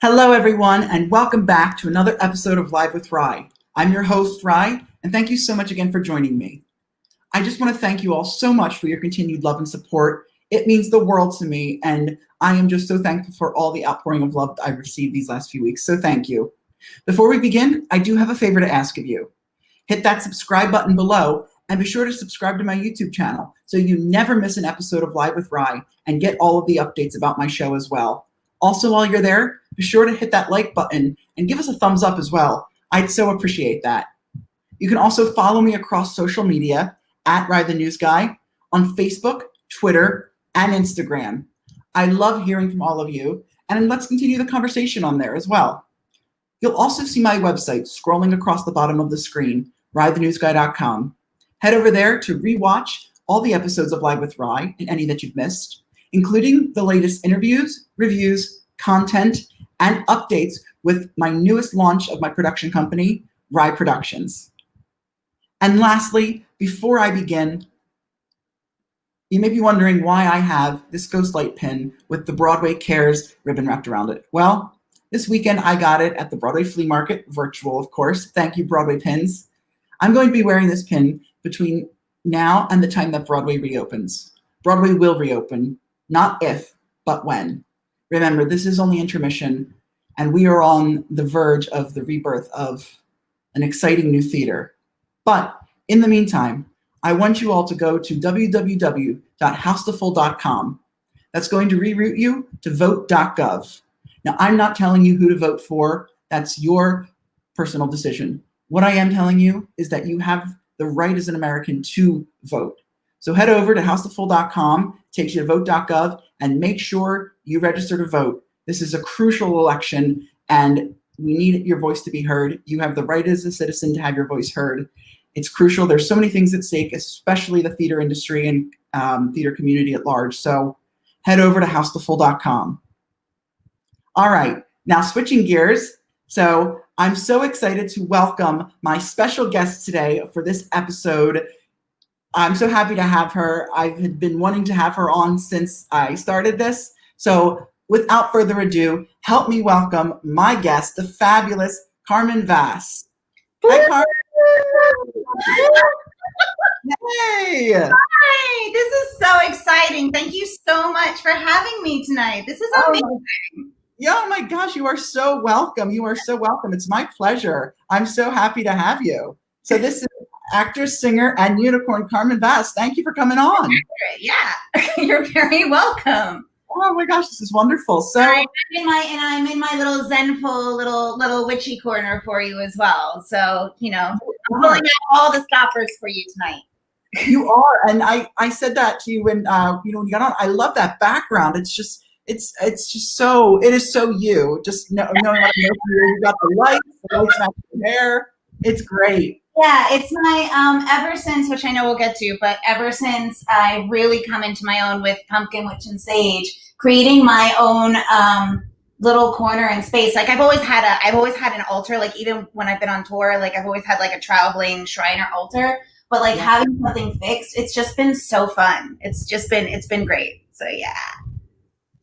Hello, everyone, and welcome back to another episode of Live with RYE. I'm your host, RYE, and thank you so much again for joining me. I just want to thank you all so much for your continued love and support. It means the world to me, and I am just so thankful for all the outpouring of love that I've received these last few weeks, so thank you. Before we begin, I do have a favor to ask of you. Hit that subscribe button below, and be sure to subscribe to my YouTube channel so you never miss an episode of Live with RYE and get all of the updates about my show as well. Also, while you're there, be sure to hit that like button and give us a thumbs up as well. I'd so appreciate that. You can also follow me across social media at RYE the News Guy on Facebook, Twitter, and Instagram. I love hearing from all of you, and let's continue the conversation on there as well. You'll also see my website scrolling across the bottom of the screen, ryethenewsguy.com. Head over there to rewatch all the episodes of Live with RYE and any that you've missed, including the latest interviews, reviews, content, and updates with my newest launch of my production company, RYE Productions. And lastly, before I begin, you may be wondering why I have this ghost light pin with the Broadway Cares ribbon wrapped around it. Well, this weekend I got it at the Broadway Flea Market, virtual of course. Thank you, Broadway Pins. I'm going to be wearing this pin between now and the time that Broadway reopens. Broadway will reopen. Not if, but when. Remember, this is only intermission, and we are on the verge of the rebirth of an exciting new theater. But in the meantime, I want you all to go to www.housefull.com. That's going to reroute you to vote.gov. Now, I'm not telling you who to vote for. That's your personal decision. What I am telling you is that you have the right as an American to vote. So head over to housefull.com, takes you to vote.gov, and make sure you register to vote. This is a crucial election, and we need your voice to be heard. You have the right as a citizen to have your voice heard. It's crucial. There's so many things at stake, especially the theater industry and theater community at large. So head over to housefull.com. All right, now switching gears. So I'm so excited to welcome my special guest today for this episode. I'm so happy to have her. I've been wanting to have her on since I started this. So without further ado, help me welcome my guest, the fabulous Carmen Vass. Hi, Carmen. Hey. Hi, this is so exciting. Thank you so much for having me tonight. This is amazing. Oh my gosh, you are so welcome. You are so welcome. It's my pleasure. I'm so happy to have you. So this is actress, singer, and unicorn Carmen Vass. Thank you for coming on. Yeah, you're very welcome. Oh my gosh, this is wonderful. So I'm in my little zenful little witchy corner for you as well. So I'm pulling out all the stoppers for you tonight. You are, and I said that to you when when you got on. I love that background. It is so you. Just knowing what I know for you. You got the lights match your hair. It's great. Yeah, it's my, ever since, which I know we'll get to, but ever since I really come into my own with Pumpkin Witch and Sage, creating my own little corner and space. Like I've always had an altar, like even when I've been on tour, like I've always had like a traveling shrine or altar, but like having something fixed, it's just been so fun. It's been great. So yeah.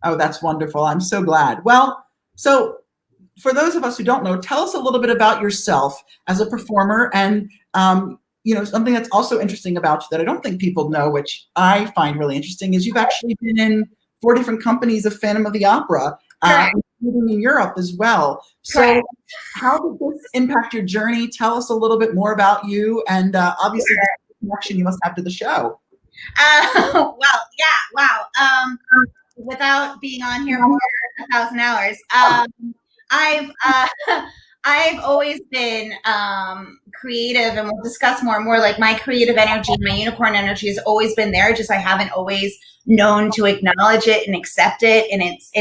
Oh, that's wonderful. I'm so glad. Well, so for those of us who don't know, tell us a little bit about yourself as a performer and, something that's also interesting about you that I don't think people know, which I find really interesting, is you've actually been in 4 different companies of Phantom of the Opera, including in Europe as well. So how did this impact your journey? Tell us a little bit more about you and obviously the connection you must have to the show. Well, yeah, wow. Without being on here for 1,000 hours, I've always been creative, and we'll discuss more and more. Like my creative energy, my unicorn energy has always been there. Just I haven't always known to acknowledge it and accept it in its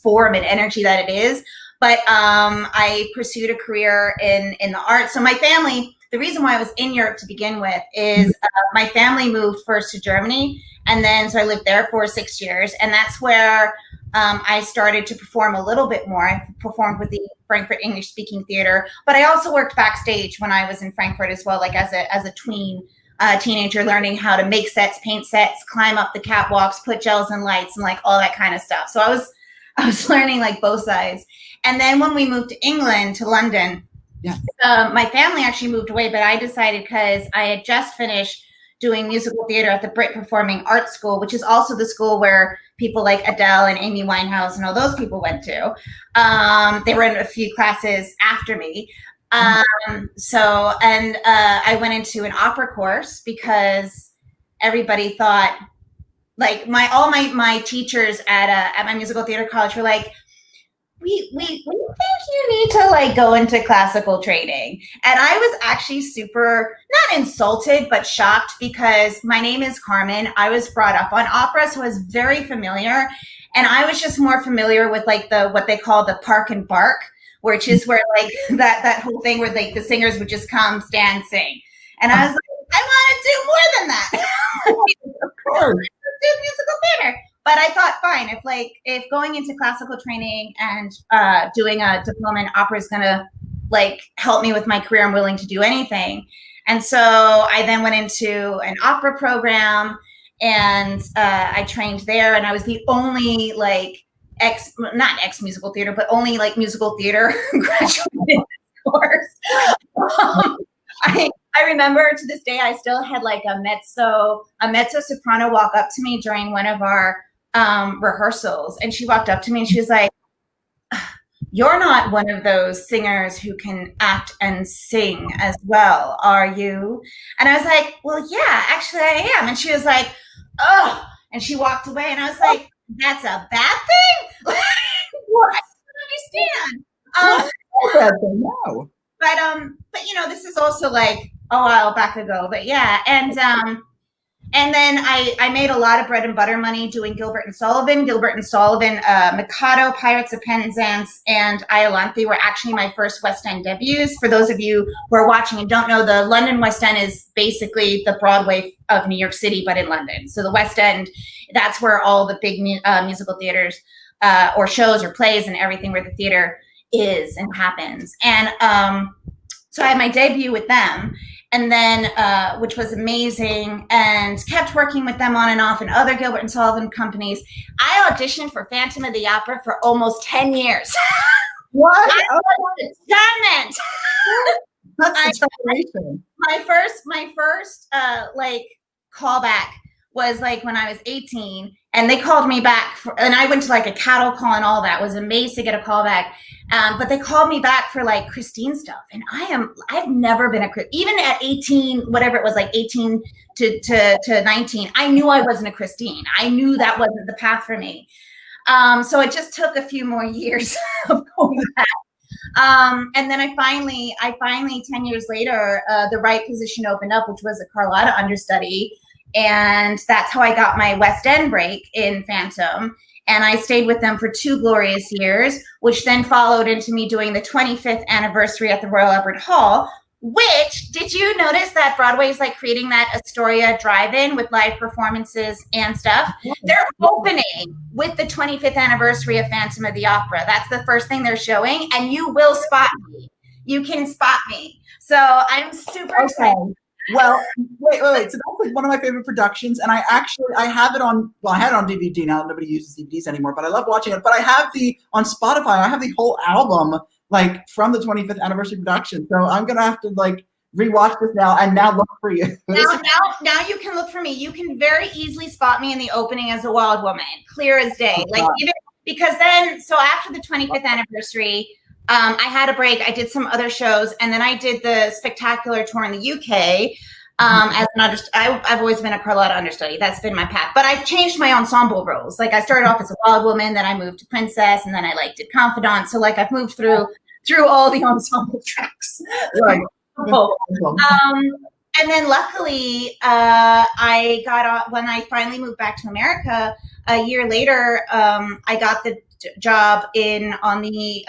form and energy that it is. But I pursued a career in the arts. So my family, the reason why I was in Europe to begin with is my family moved first to Germany, and then so I lived there for 6 years, and that's where I started to perform a little bit more. I performed with the Frankfurt English Speaking Theater, but I also worked backstage when I was in Frankfurt as well, like as a teenager, learning how to make sets, paint sets, climb up the catwalks, put gels and lights, and like all that kind of stuff. So I was learning like both sides. And then when we moved to England, to London, my family actually moved away, but I decided because I had just finished doing musical theater at the Brit Performing Arts School, which is also the school where people like Adele and Amy Winehouse and all those people went to. They were in a few classes after me. I went into an opera course because everybody thought, like all my teachers at my musical theater college were like, we think you need to like go into classical training. And I was actually super, not insulted, but shocked because my name is Carmen. I was brought up on opera, so I was very familiar. And I was just more familiar with like what they call the park and bark, which is where like that whole thing where like the singers would just come, stand, sing. And I was like, I want to do more than that. Of course. Do musical theater. But I thought, fine, if going into classical training and doing a diploma in opera is going to like help me with my career, I'm willing to do anything. And so I then went into an opera program and I trained there. And I was the only like not ex musical theater, but only like musical theater graduate course. I remember to this day, I still had like a mezzo soprano walk up to me during one of our rehearsals. And she walked up to me and she was like, "You're not one of those singers who can act and sing as well, are you?" And I was like, "Well, yeah, actually I am." And she was like, "Oh," and she walked away. And I was like, "That's a bad thing?" What? I don't understand. No. But you know, this is also like a while back ago. But yeah, and then I made a lot of bread and butter money doing Gilbert and Sullivan, Mikado, Pirates of Penzance, and Iolanthe were actually my first West End debuts. For those of you who are watching and don't know, the London West End is basically the Broadway of New York City, but in London. So the West End, that's where all the big musical theaters or shows or plays and everything where the theater is and happens. And so I had my debut with them, and then which was amazing, and kept working with them on and off in other Gilbert and Sullivan companies. I auditioned for Phantom of the Opera for almost 10 years. What? Determined. That's determination. My first like callback was like when I was 18, and they called me back and I went to like a cattle call and all that. It was amazing to get a call back. But they called me back for like Christine stuff. And I've never been even at 18, whatever it was, like 18 to 19, I knew I wasn't a Christine. I knew that wasn't the path for me. So it just took a few more years of going back. And then I finally 10 years later, the right position opened up, which was a Carlotta understudy. And that's how I got my West End break in Phantom. And I stayed with them for 2 glorious years, which then followed into me doing the 25th anniversary at the Royal Albert Hall, which, did you notice that Broadway is like creating that Astoria drive-in with live performances and stuff? They're opening with the 25th anniversary of Phantom of the Opera. That's the first thing they're showing. And you will spot me. You can spot me. So I'm super excited. Well, wait. So that's like one of my favorite productions, and I have it on. Well, I had it on DVD. Now nobody uses DVDs anymore, but I love watching it. But I have on Spotify. I have the whole album, like from the 25th anniversary production. So I'm gonna have to like rewatch this now and now look for you. Now you can look for me. You can very easily spot me in the opening as a wild woman, clear as day. Like even because then, so after the 25th anniversary. I had a break. I did some other shows, and then I did the spectacular tour in the UK. As an I've always been a Carlotta understudy. That's been my path. But I've changed my ensemble roles. Like I started off as a wild woman, then I moved to princess, and then I like did confidant. So like I've moved through all the ensemble tracks. Right. And then luckily, I got when I finally moved back to America a year later. I got the job on the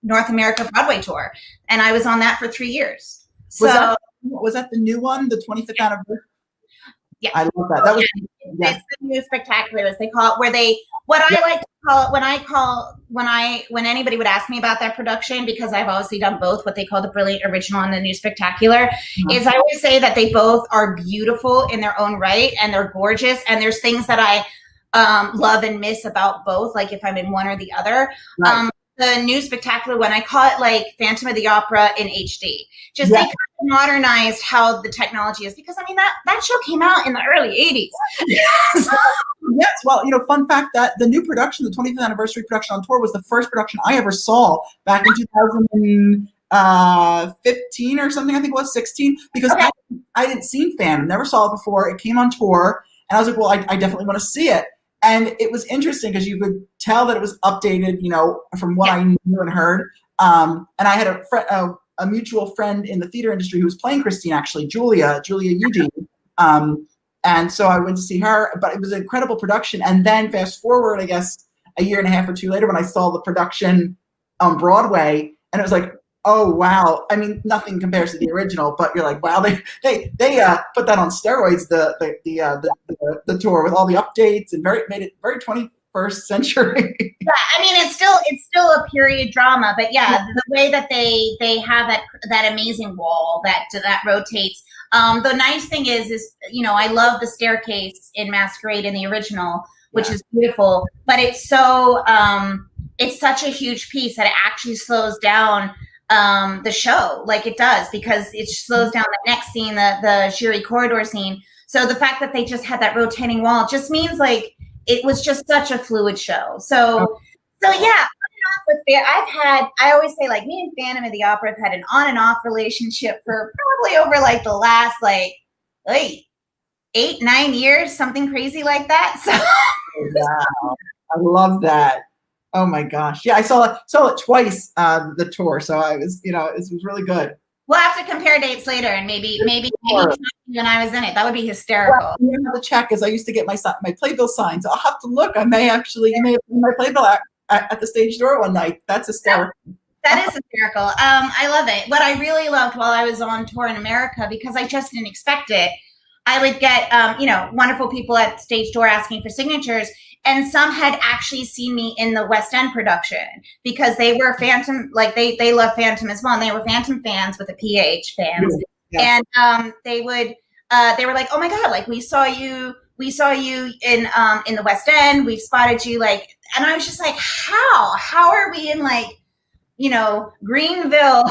North America Broadway tour, and I was on that for 3 years. So was that the new one, the 25th anniversary? Yeah, I love that. That was it's the new spectacular, as they call it, where they I like to call it when anybody would ask me about that production, because I've obviously done both, what they call the brilliant original and the new spectacular, is I always say that they both are beautiful in their own right and they're gorgeous, and there's things that love and miss about both, like if I'm in one or the other. Right. The new spectacular one, I call it like Phantom of the Opera in HD. Just Yeah. they kind of modernized how the technology is, because I mean that show came out in the early 80s. Yes. Well, fun fact that the new production, the 25th anniversary production on tour, was the first production I ever saw back in 2015 or something. I think it was 16, because Okay. I didn't see Phantom, never saw it before. It came on tour, and I was like, well, I definitely want to see it. And it was interesting because you could tell that it was updated, from what I knew and heard. And I had a mutual friend in the theater industry who was playing Christine, actually, Julia Udine. And so I went to see her, but it was an incredible production. And then fast forward, I guess, a year and a half or two later, when I saw the production on Broadway, and it was like, oh wow! I mean, nothing compares to the original, but you're like, wow, they put that on steroids, the tour, with all the updates, and made it very 21st century. Yeah, I mean it's still a period drama, but yeah, the way that they have that amazing wall that rotates. The nice thing is I love the staircase in Masquerade in the original, which is beautiful, but it's so it's such a huge piece that it actually slows down the show, like it does, because it slows down the next scene, the Jiri corridor scene. So the fact that they just had that rotating wall just means like it was just such a fluid show. So yeah. I always say, like, me and Phantom of the Opera have had an on and off relationship for probably over like the last 8-9 years, something crazy like that. So wow, I love that. Oh my gosh, yeah, I saw it twice, the tour. So I was, it was really good. We'll have to compare dates later, and maybe when I was in it, that would be hysterical. Well, you have to check, because I used to get my playbill signed, so I'll have to look. You may have seen my playbill at the stage door one night. That's hysterical. That is hysterical. I love it. What I really loved while I was on tour in America, because I just didn't expect it, I would get wonderful people at stage door asking for signatures. And some had actually seen me in the West End production, because they were Phantom, like they love Phantom as well. And they were Phantom fans with a PH, fans. Yes. And they were like, oh my God, like we saw you in the West End. We've spotted you, like, and I was just like, how are we in Greenville?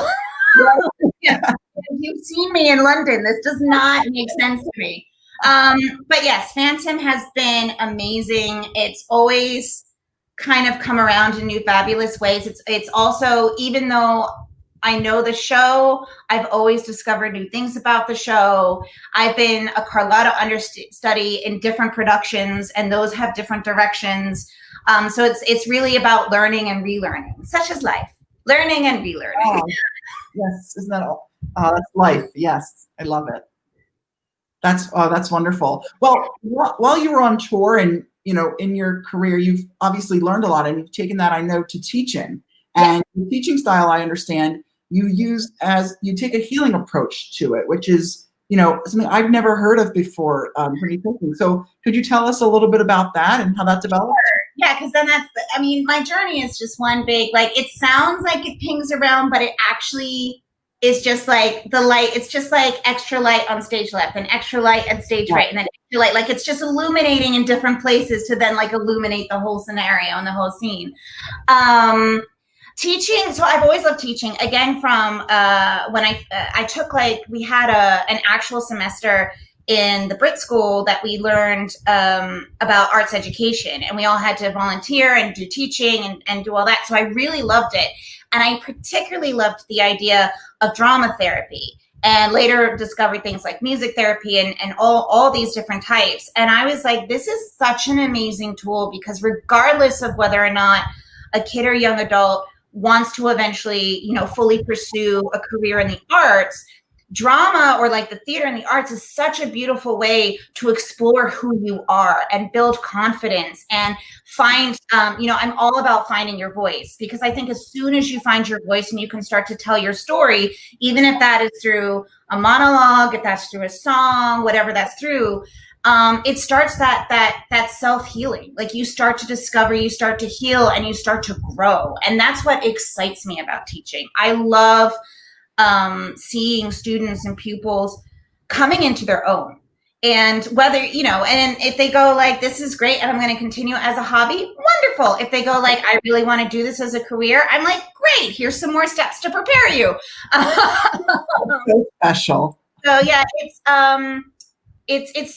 You've seen me in London. This does not make sense to me. But yes, Phantom has been amazing. It's always kind of come around in new fabulous ways. It's also, even though I know the show, I've always discovered new things about the show. I've been a Carlotta understudy in different productions, and those have different directions. So it's really about learning and relearning, such as life, learning and relearning. Oh, yes, isn't that all? That's life. Yes, I love it. That's wonderful. Well, while you were on tour and in your career, you've obviously learned a lot, and you've taken that, I know, to teaching. And the teaching style, I understand, you take a healing approach to it, which is something I've never heard of before from you teaching. So could you tell us a little bit about that and how that developed? Sure. Yeah, because then my journey is just one big, like, it sounds like it pings around, but it actually is just like the light. It's just like extra light on stage left and extra light at stage right, and then extra light. Like, it's just illuminating in different places to then like illuminate the whole scenario and the whole scene. Teaching, so I've always loved teaching. Again, from when I took, like, we had an actual semester in the Brit school that we learned about arts education, and we all had to volunteer and do teaching and do all that. So I really loved it. And I particularly loved the idea of drama therapy, and later discovered things like music therapy and all these different types. And I was like, this is such an amazing tool, because regardless of whether or not a kid or young adult wants to eventually, fully pursue a career in the arts, drama, or like the theater and the arts, is such a beautiful way to explore who you are and build confidence and find, I'm all about finding your voice, because I think as soon as you find your voice and you can start to tell your story, even if that is through a monologue, if that's through a song, whatever that's through, it starts that self-healing. Like, you start to discover, you start to heal, and you start to grow. And that's what excites me about teaching. I love seeing students and pupils coming into their own And whether, you know, and if they go like, this is great and I'm going to continue as a hobby, wonderful. If they go like, I really want to do this as a career, I'm like, great, here's some more steps to prepare you. So special. So yeah, it's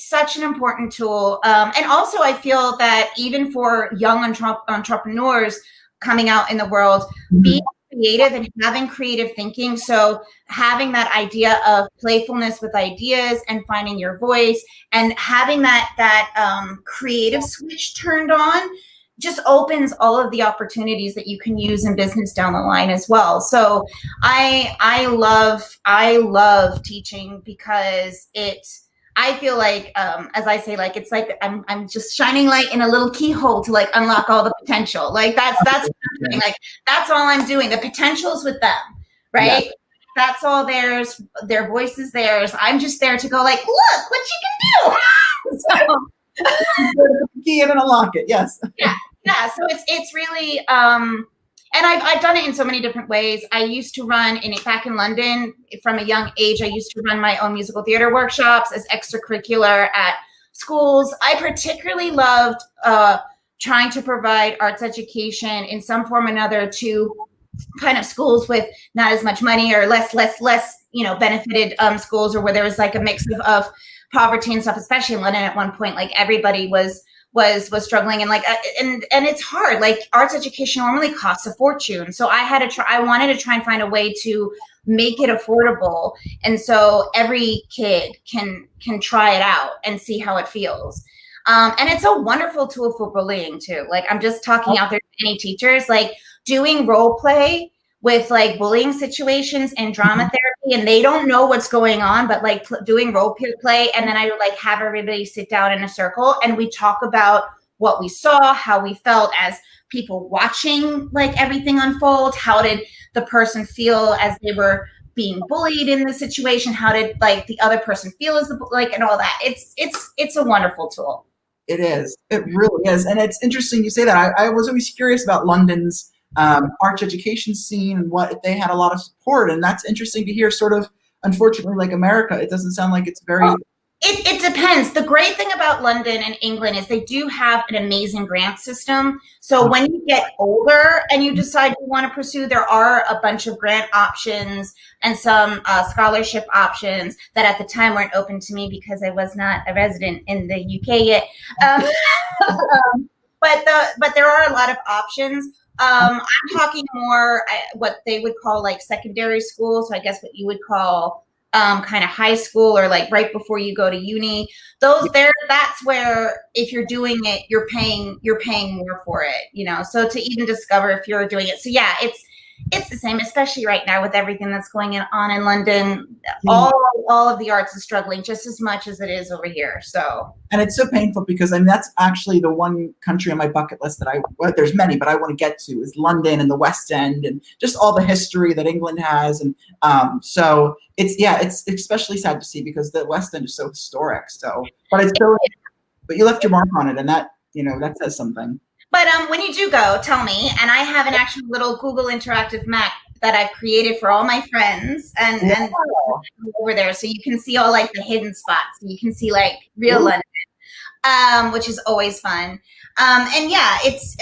such an important tool. And also I feel that even for young entrepreneurs coming out in the world, being creative and having creative thinking. So having that idea of playfulness with ideas and finding your voice and having that creative switch turned on just opens all of the opportunities that you can use in business down the line as well. So I love teaching because I feel like, as I say, like, it's like I'm just shining light in a little keyhole to like unlock all the potential. Like that's what I'm doing. Like that's all I'm doing. The potential's with them, right? Yeah. That's all theirs. Their voice is theirs. I'm just there to go like, look what you can do. So key in and unlock it. Yes. Yeah. So it's really, and I've done it in so many different ways. I used to run back in London from a young age. I used to run my own musical theater workshops as extracurricular at schools. I particularly loved trying to provide arts education in some form or another to kind of schools with not as much money or less, benefited schools, or where there was like a mix of poverty and stuff, especially in London at one point. Like everybody was struggling, and like and it's hard. Like arts education normally costs a fortune, so I wanted to try and find a way to make it affordable, and so every kid can try it out and see how it feels. And it's a wonderful tool for bullying too. Like I'm just talking out there to any teachers, like doing role play with like bullying situations and drama therapy, and they don't know what's going on, but like doing role play. And then I would like have everybody sit down in a circle and we talk about what we saw, how we felt as people watching like everything unfold. How did the person feel as they were being bullied in the situation? How did like the other person feel as and all that? It's a wonderful tool. It is. It really is. And it's interesting you say that. I was always curious about London's arts education scene and what they had a lot of support. And that's interesting to hear. Sort of, unfortunately, like America, it doesn't sound like it's very... It depends. The great thing about London and England is they do have an amazing grant system. So when you get older and you decide you want to pursue, there are a bunch of grant options and some scholarship options that at the time weren't open to me because I was not a resident in the UK yet. But there are a lot of options. I'm talking more what they would call like secondary school. So I guess what you would call kind of high school, or like right before you go to uni. That's where if you're doing it, you're paying more for it, so to even discover if you're doing it. So yeah, it's the same, especially right now with everything that's going on in London. All of the arts is struggling just as much as it is over here. So, and it's so painful because that's actually the one country on my bucket list that there's many, but I want to get to is London and the West End and just all the history that England has. And so it's especially sad to see because the West End is so historic. So, but you left your mark on it, and that that says something. But when you do go, tell me. And I have an actual little Google interactive map that I've created for all my friends and over there. So you can see all like the hidden spots. You can see like real London, which is always fun. And yeah, it's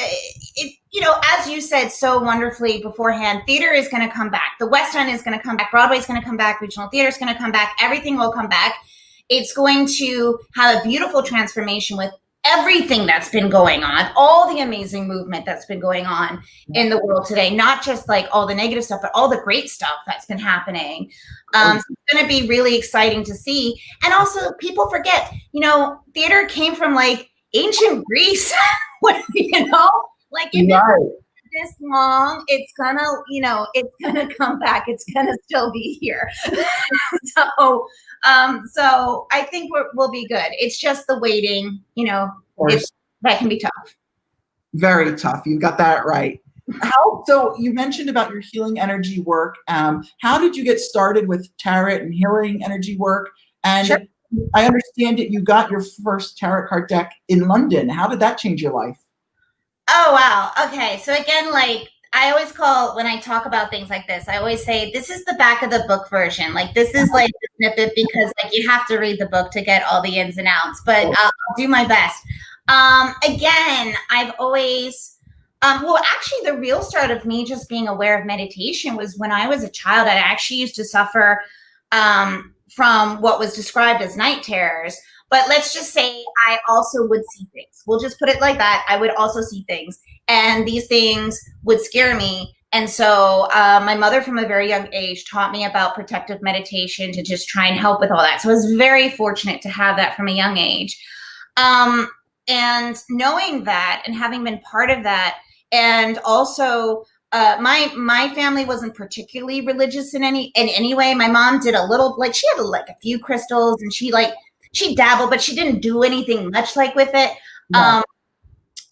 as you said so wonderfully beforehand, theater is going to come back. The West End is going to come back. Broadway is going to come back. Regional theater is going to come back. Everything will come back. It's going to have a beautiful transformation with everything that's been going on, all the amazing movement that's been going on in the world today, not just like all the negative stuff, but all the great stuff that's been happening. So it's going to be really exciting to see. And also people forget, theater came from like ancient Greece, like if it's this long, it's gonna come back. It's gonna still be here. So I think we'll be good. It's just the waiting, that can be tough. Very tough. You got that right. So you mentioned about your healing energy work. How did you get started with tarot and healing energy work? And sure. I understand that you got your first tarot card deck in London. How did that change your life? Oh, wow. Okay. So again, like I always call, when I talk about things like this, I always say, this is the back of the book version. Like, this is like the snippet, because like you have to read the book to get all the ins and outs, but I'll do my best. Again, I've always, well, actually the real start of me just being aware of meditation was when I was a child. I actually used to suffer from what was described as night terrors. But let's just say I also would see things. We'll just put it like that. I would also see things. And these things would scare me. And so my mother from a very young age taught me about protective meditation to just try and help with all that. So I was very fortunate to have that from a young age. And knowing that and having been part of that, and also my family wasn't particularly religious in any way. My mom did a little, like she had like a few crystals, and she dabbled, but she didn't do anything much like with it. No.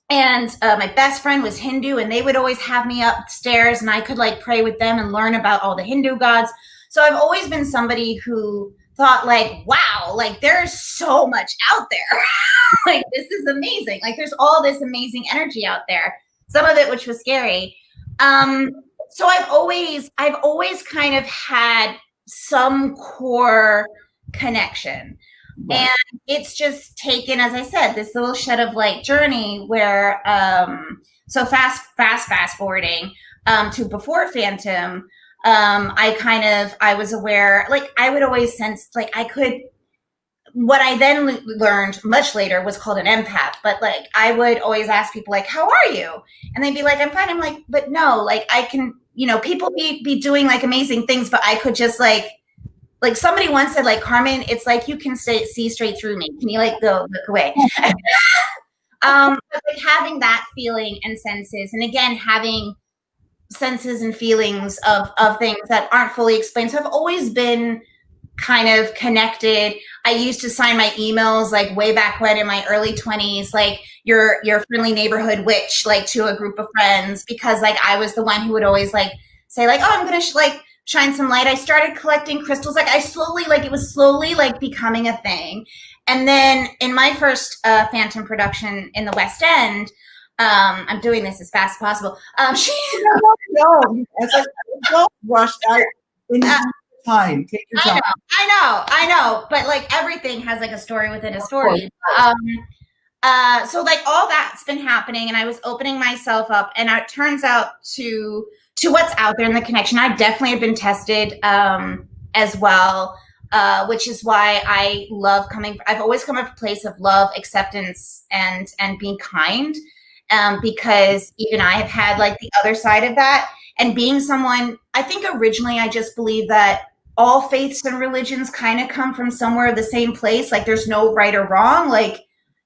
And my best friend was Hindu, and they would always have me upstairs, and I could like pray with them and learn about all the Hindu gods. So I've always been somebody who thought like, wow, like there's so much out there. Like, this is amazing. Like, there's all this amazing energy out there. Some of it, which was scary. So I've always kind of had some core connection. And it's just taken, as I said, this little shed of light journey where, so fast forwarding to before Phantom, I was aware, like I would always sense, like what I then learned much later was called an empath. But like, I would always ask people like, how are you? And they'd be like, I'm fine. I'm like, but no, like I can, people be doing like amazing things, but I could just like somebody once said, like, Carmen, it's like you can see straight through me. Can you like go look away? But like having that feeling and senses, and again, having senses and feelings of things that aren't fully explained. So I've always been kind of connected. I used to sign my emails like way back when in my early 20s, like your friendly neighborhood witch, like to a group of friends, because like I was the one who would always like say like, oh, I'm going to shine some light. I started collecting crystals. Like it was slowly like becoming a thing. And then in my first Phantom production in the West End, I'm doing this as fast as possible. No, don't rush out. Time. Take your time. I know. But like everything has like a story within a story. So like all that's been happening, and I was opening myself up, and it turns out to what's out there in the connection. I definitely have been tested as well, which is why I love I've always come from a place of love, acceptance, and being kind, because even I have had like the other side of that. And being someone, I think originally I just believe that all faiths and religions kind of come from somewhere the same place. Like there's no right or wrong. Like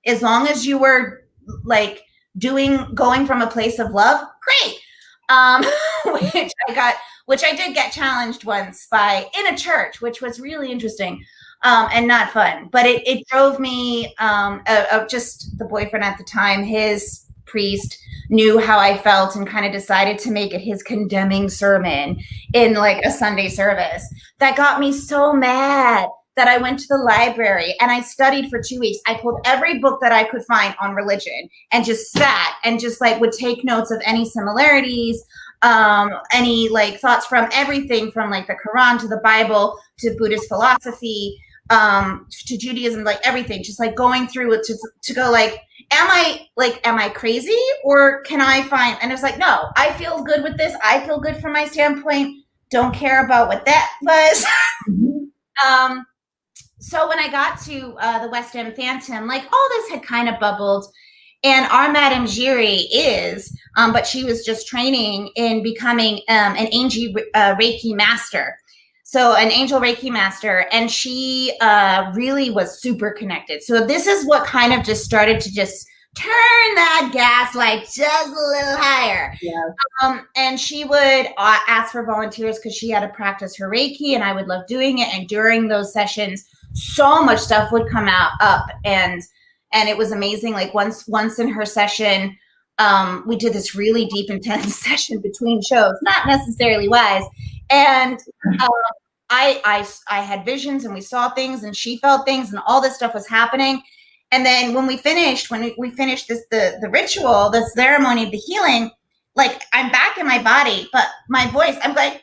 as long as you were like going from a place of love, great. Which I did get challenged once in a church, which was really interesting and not fun. But it drove me, just the boyfriend at the time, his priest knew how I felt and kind of decided to make it his condemning sermon in like a Sunday service. That got me so mad that I went to the library and I studied for 2 weeks. I pulled every book that I could find on religion and just sat and just like would take notes of any similarities, any like thoughts from everything from like the Quran to the Bible to Buddhist philosophy, to Judaism, like everything, just like going through it to go like, am I crazy, or can I find, and it's like, no, I feel good with this. I feel good from my standpoint. Don't care about what that was. So when I got to the West End Phantom, like all this had kind of bubbled, and our Madame Giri but she was just training in becoming an angel Reki master. So an angel Reki master, and she really was super connected. So this is what kind of just started to just turn that gas like just a little higher. Yeah. And she would ask for volunteers because she had to practice her Reiki, and I would love doing it. And during those sessions, so much stuff would come up, and it was amazing. Like once in her session, we did this really deep, intense session between shows, not necessarily wise. And I had visions, and we saw things, and she felt things, and all this stuff was happening. And then when we finished the ritual, the ceremony of the healing, like I'm back in my body, but my voice, I'm like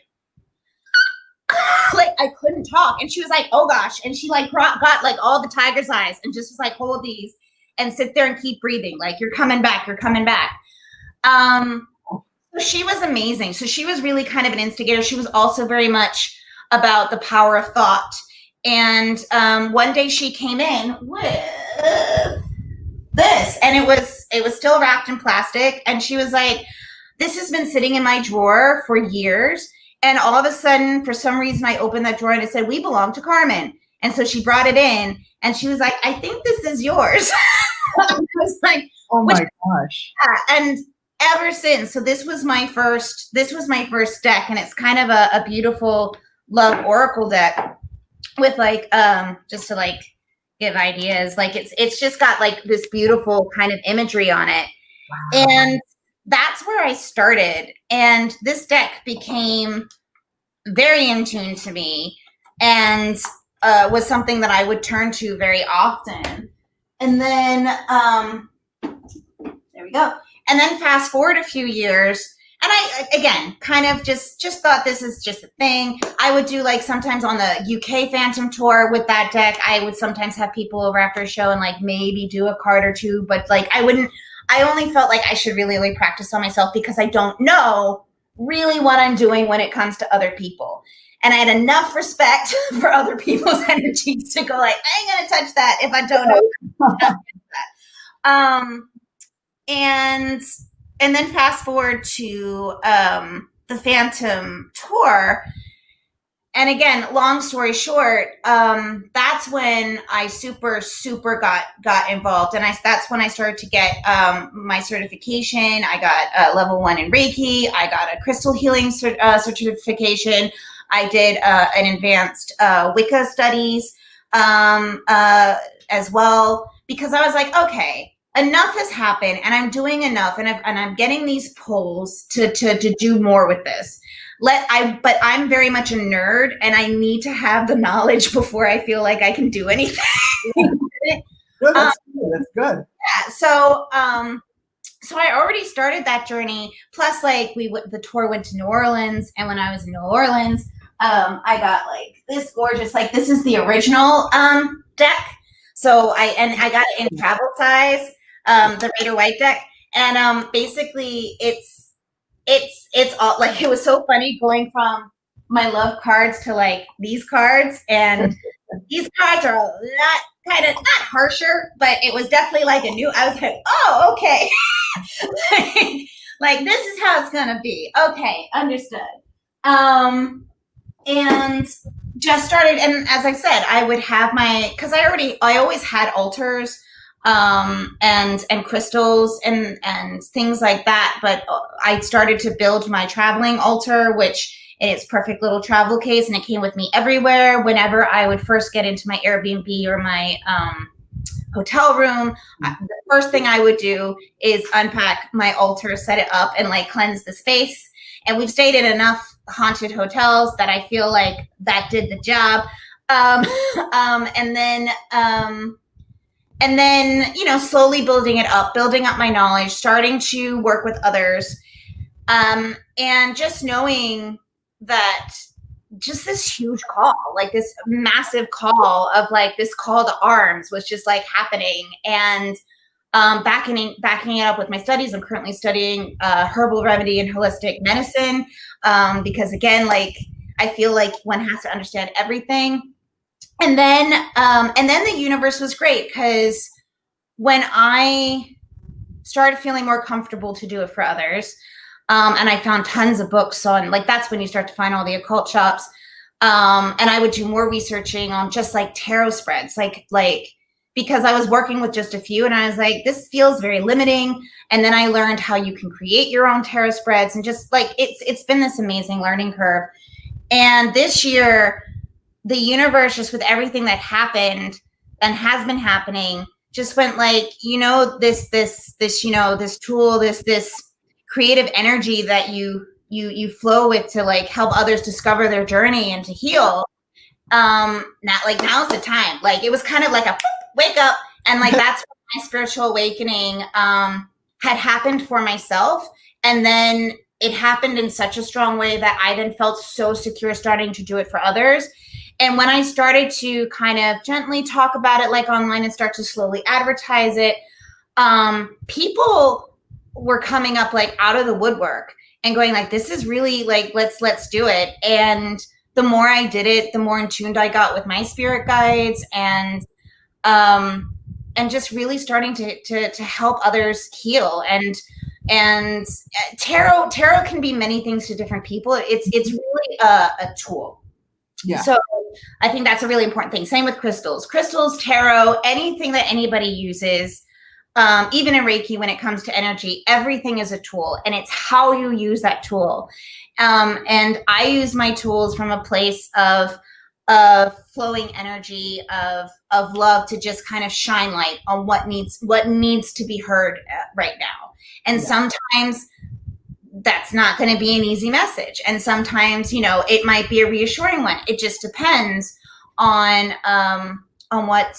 I couldn't talk. And she was like, oh gosh. And she like got like all the tiger's eyes and just was like, hold these and sit there and keep breathing. Like, you're coming back, you're coming back. So she was amazing. So she was really kind of an instigator. She was also very much about the power of thought. And one day she came in with this, and it was still wrapped in plastic. And she was like, this has been sitting in my drawer for years. And all of a sudden, for some reason, I opened that drawer and it said, we belong to Carmen. And so she brought it in and she was like, I think this is yours. I was like, oh my gosh. Yeah. And ever since, so this was my first deck, and it's kind of a beautiful love oracle deck with like, just to like give ideas, like it's just got like this beautiful kind of imagery on it. Wow. And that's where I started. And this deck became very in tune to me and was something that I would turn to very often. And then, there we go. And then fast forward a few years, and I, again, kind of just thought this is just a thing. I would do like sometimes on the UK Phantom Tour with that deck, I would sometimes have people over after a show and like maybe do a card or two, but like I only felt like I should really practice on myself because I don't know really what I'm doing when it comes to other people. And I had enough respect for other people's energies to go like, I ain't gonna touch that if I don't know. And then fast forward to the Phantom Tour. And again, long story short, that's when I super got involved, and that's when I started to get my certification. I got level 1 in Reki. I got a crystal healing certification. I did an advanced Wicca studies as well, because I was like, okay, enough has happened, and I'm doing enough, and I'm getting these pulls to do more with this. But I'm very much a nerd, and I need to have the knowledge before I feel like I can do anything. Good, that's good. Yeah. So I already started that journey. Plus, like the tour went to New Orleans, and when I was in New Orleans, I got like this gorgeous, like this is the original deck. So I got it in travel size, the Raider White deck, and basically it's all like, it was so funny going from my love cards to like these cards, and these cards are a lot kind of not harsher, but it was definitely like I was like, oh, okay. like this is how it's gonna be. Okay, understood. And just started, and as I said, I would have because I always had altars and crystals and things like that, but I started to build my traveling altar, which in its perfect little travel case, and it came with me everywhere. Whenever I would first get into my Airbnb or my hotel room, the first thing I would do is unpack my altar, set it up, and like cleanse the space. And we've stayed in enough haunted hotels that I feel like that did the job. And then, slowly building up my knowledge, starting to work with others. And just knowing that just this huge call, like this massive call of like this call to arms was just like happening. And backing it up with my studies. I'm currently studying herbal remedy and holistic medicine because again, like I feel like one has to understand everything. And then the universe was great, because when I started feeling more comfortable to do it for others, and I found tons of books on, like, that's when you start to find all the occult shops. And I would do more researching on just like tarot spreads, like because I was working with just a few, and I was like, this feels very limiting. And then I learned how you can create your own tarot spreads, and just like it's been this amazing learning curve. And this year, the universe, just with everything that happened and has been happening, just went like, this tool, this creative energy that you flow with to like help others discover their journey and to heal. Now's the time. Like, it was kind of like a wake up, and like that's when my spiritual awakening had happened for myself. And then it happened in such a strong way that I then felt so secure starting to do it for others. And when I started to kind of gently talk about it like online and start to slowly advertise it, people were coming up like out of the woodwork and going like, this is really like, let's do it. And the more I did it, the more in tune I got with my spirit guides, and just really starting to help others heal. And tarot can be many things to different people. It's really a tool. Yeah. So I think that's a really important thing. Same with crystals, tarot, anything that anybody uses, even in Reiki, when it comes to energy, everything is a tool, and it's how you use that tool. And I use my tools from a place of flowing energy, of love, to just kind of shine light on what needs to be heard right now. And sometimes that's not going to be an easy message. And sometimes, it might be a reassuring one. It just depends on what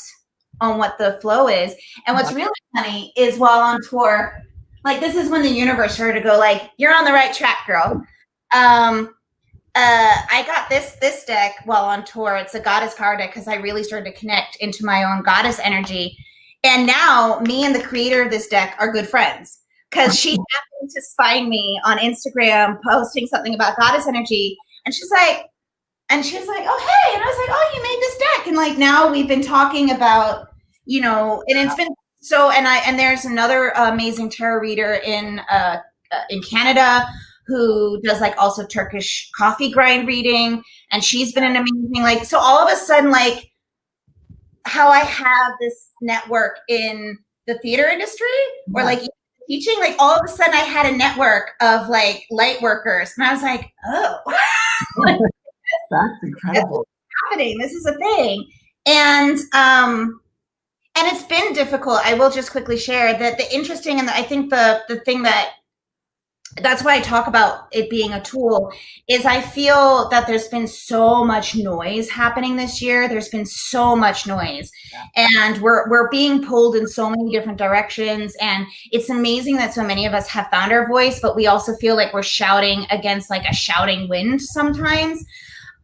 the flow is. And what's really funny is, while on tour, like, this is when the universe started to go like, you're on the right track, girl. I got this deck while on tour. It's a goddess card deck, because I really started to connect into my own goddess energy. And now me and the creator of this deck are good friends, because she happened to find me on Instagram posting something about goddess energy. And she was like, oh, hey. And I was like, oh, you made this deck. And like, now we've been talking about, and it's been so, and there's another amazing tarot reader in Canada who does like also Turkish coffee grind reading. And she's been an amazing, like, so all of a sudden, like, how I have this network in the theater industry, or like teaching, like, all of a sudden I had a network of like light workers. And I was like, oh, that's incredible. Happening. This is a thing. And it's been difficult. I will just quickly share that the interesting, and I think the thing that's why I talk about it being a tool, is I feel that there's been so much noise happening this year. There's been so much noise, and we're being pulled in so many different directions. And it's amazing that so many of us have found our voice, but we also feel like we're shouting against like a shouting wind sometimes.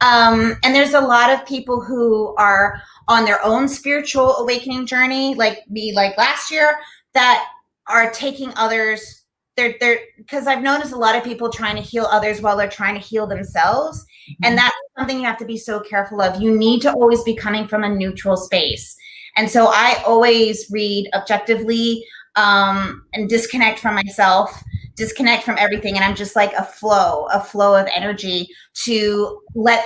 And there's a lot of people who are on their own spiritual awakening journey, like me, like last year, that are taking others. Because I've noticed a lot of people trying to heal others while they're trying to heal themselves. Mm-hmm. And that's something you have to be so careful of. You need to always be coming from a neutral space. And so I always read objectively, and disconnect from myself, disconnect from everything. And I'm just like a flow of energy to let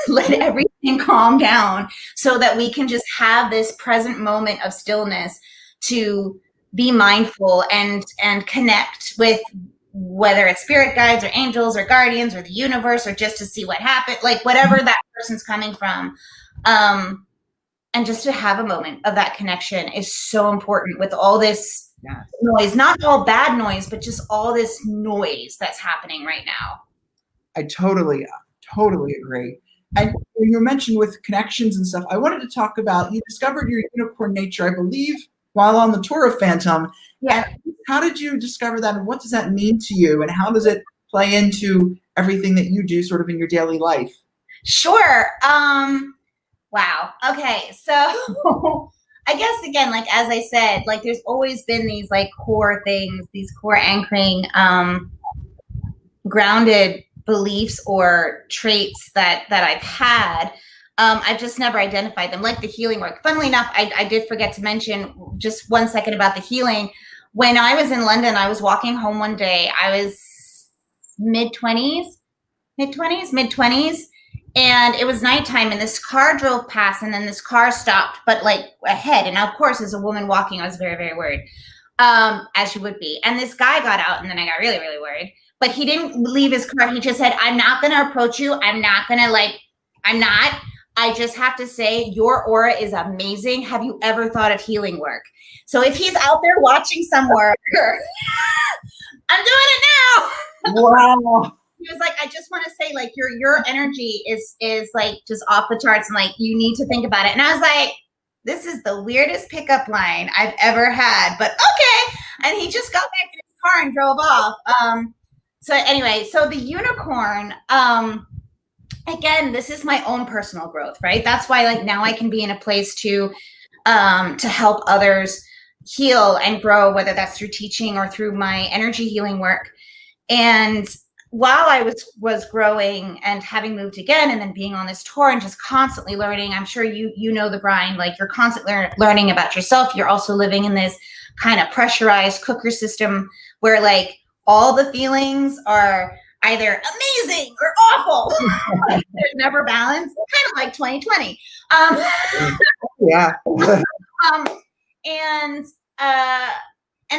everything calm down, so that we can just have this present moment of stillness to be mindful and connect with, whether it's spirit guides or angels or guardians or the universe, or just to see what happened, like whatever that person's coming from. And just to have a moment of that connection is so important with all this noise, not all bad noise, but just all this noise that's happening right now. I totally agree. And you mentioned with connections and stuff, I wanted to talk about, you discovered your unicorn nature, I believe, while on the tour of Phantom. Yeah. And how did you discover that, and what does that mean to you, and how does it play into everything that you do sort of in your daily life? Sure. Wow. Okay. So I guess, again, like, as I said, like, there's always been these like core things, these core anchoring, grounded beliefs or traits that I've had. I've just never identified them, like the healing work. Funnily enough, I did forget to mention just 1 second about the healing. When I was in London, I was walking home one day. I was mid-20s, and it was nighttime, and this car drove past, and then this car stopped, but like ahead. And of course, as a woman walking, I was very, very worried, as you would be. And this guy got out, and then I got really, really worried. But he didn't leave his car. He just said, I'm not going to approach you. I'm not. I just have to say, your aura is amazing. Have you ever thought of healing work? So if he's out there watching somewhere, I'm doing it now. Wow. He was like, I just want to say, like, your energy is like just off the charts, and like, you need to think about it. And I was like, this is the weirdest pickup line I've ever had, but okay. And he just got back in his car and drove off. So anyway, so the unicorn, again, this is my own personal growth, right? That's why like now I can be in a place to help others heal and grow, whether that's through teaching or through my energy healing work. And while I was growing and having moved again and then being on this tour and just constantly learning, I'm sure you know the grind, like you're constantly learning about yourself. You're also living in this kind of pressurized cooker system where like all the feelings are either amazing or awful. There's never balance, kind of like 2020. Yeah. And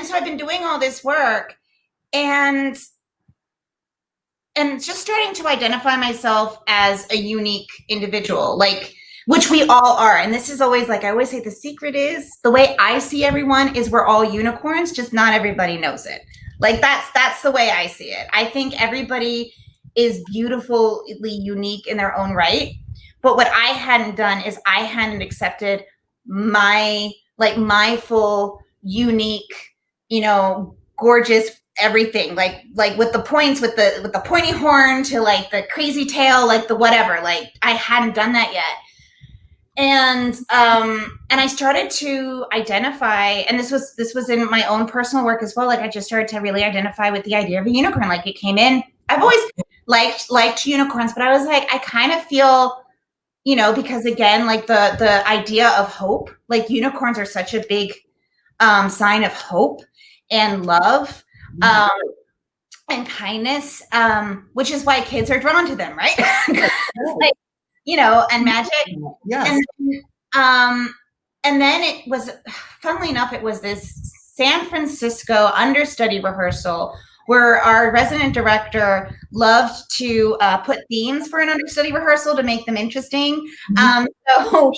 so I've been doing all this work and just starting to identify myself as a unique individual, like, which we all are. And this is always like, I always say the secret is the way I see everyone is we're all unicorns, just not everybody knows it. Like that's the way I see it. I think everybody is beautifully unique in their own right. But what I hadn't done is I hadn't accepted my full, unique, gorgeous everything, like with the points, with the pointy horn to like the crazy tail, like the whatever, like I hadn't done that yet. And I started to identify, and this was in my own personal work as well. Like I just started to really identify with the idea of a unicorn. Like it came in, I've always liked unicorns, but I was like, I kind of feel, because again, like the idea of hope, like unicorns are such a big sign of hope and love. And kindness, which is why kids are drawn to them, right? Like, and magic. Yes. And then it was, funnily enough, it was this San Francisco understudy rehearsal where our resident director loved to put themes for an understudy rehearsal to make them interesting. So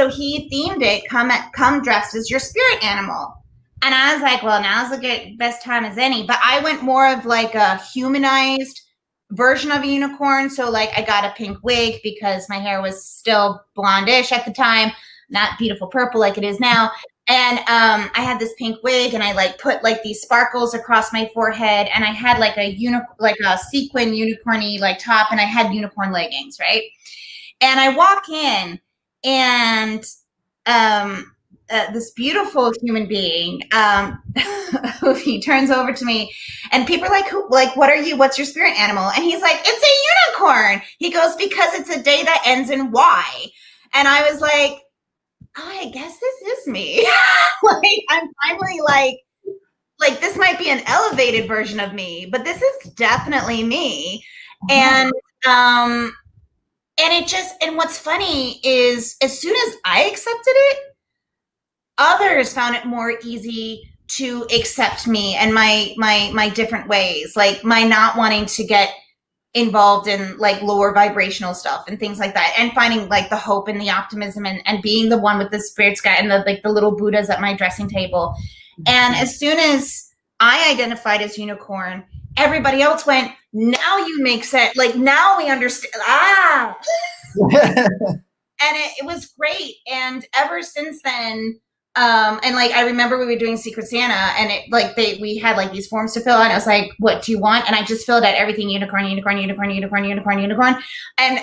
he themed it, come dressed as your spirit animal. And I was like, well, now's the best time as any. But I went more of like a humanized version of a unicorn. So like I got a pink wig because my hair was still blondish at the time, not beautiful purple like it is now. And I had this pink wig and I like put like these sparkles across my forehead. And I had like a sequin unicorny like top, and I had unicorn leggings, right? And I walk in and this beautiful human being, he turns over to me and people are like, what are you? What's your spirit animal? And he's like, it's a unicorn. He goes, because it's a day that ends in Y. And I was like, oh, I guess this is me. Like, I'm finally like this might be an elevated version of me, but this is definitely me. And and what's funny is as soon as I accepted it, others found it more easy to accept me and my different ways, like my not wanting to get involved in like lower vibrational stuff and things like that, and finding like the hope and the optimism and being the one with the spirit guide and the little Buddhas at my dressing table. And as soon as I identified as unicorn, everybody else went, now you make sense. Like now we understand. And it was great. And ever since then, and like I remember we were doing Secret Santa, and it like we had like these forms to fill out. And I was like, "What do you want?" And I just filled out everything: unicorn, unicorn, unicorn, unicorn, unicorn, unicorn, and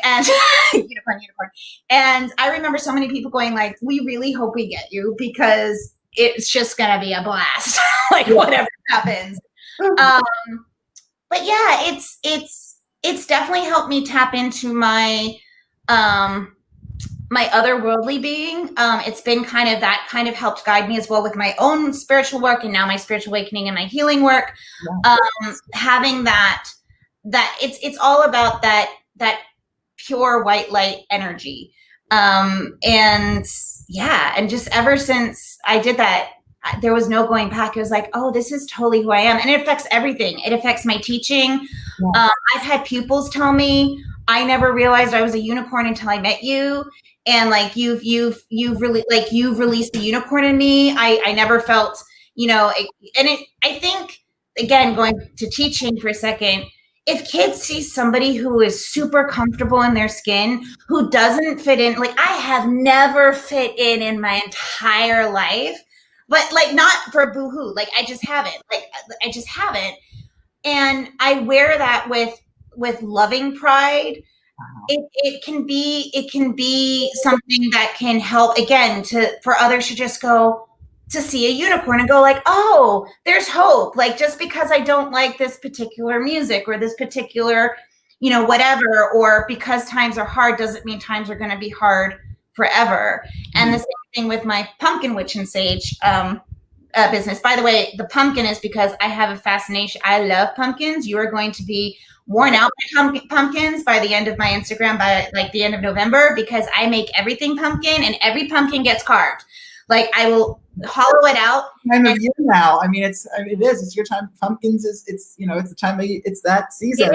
unicorn, unicorn. And I remember so many people going like, "We really hope we get you because it's just gonna be a blast, like whatever happens." But yeah, it's definitely helped me tap into my my otherworldly being. It's been kind of helped guide me as well with my own spiritual work and now my spiritual awakening and my healing work. Having that it's all about that pure white light energy. And just ever since I did that, there was no going back. It was like, oh, this is totally who I am. And it affects everything. It affects my teaching. I've had pupils tell me, I never realized I was a unicorn until I met you. And like you've really you've released the unicorn in me. I never felt, I think, again, going to teaching for a second, if kids see somebody who is super comfortable in their skin, who doesn't fit in, like I have never fit in my entire life. but like not for boohoo. Like I just haven't. And I wear that with loving pride. It can be something that can help, again, for others to just go to see a unicorn and go like, oh, there's hope. Like, just because I don't like this particular music or this particular, whatever, or because times are hard doesn't mean times are going to be hard forever. And the same thing with my pumpkin witch and sage business. By the way, the pumpkin is because I have a fascination. I love pumpkins. You are going to be worn out by pumpkins by the end of my Instagram, by like the end of November, because I make everything pumpkin and every pumpkin gets carved. Like I will hollow it out. Time of year now. I mean, it is. It's your time. Pumpkins is. It's it's the time of. It's that season.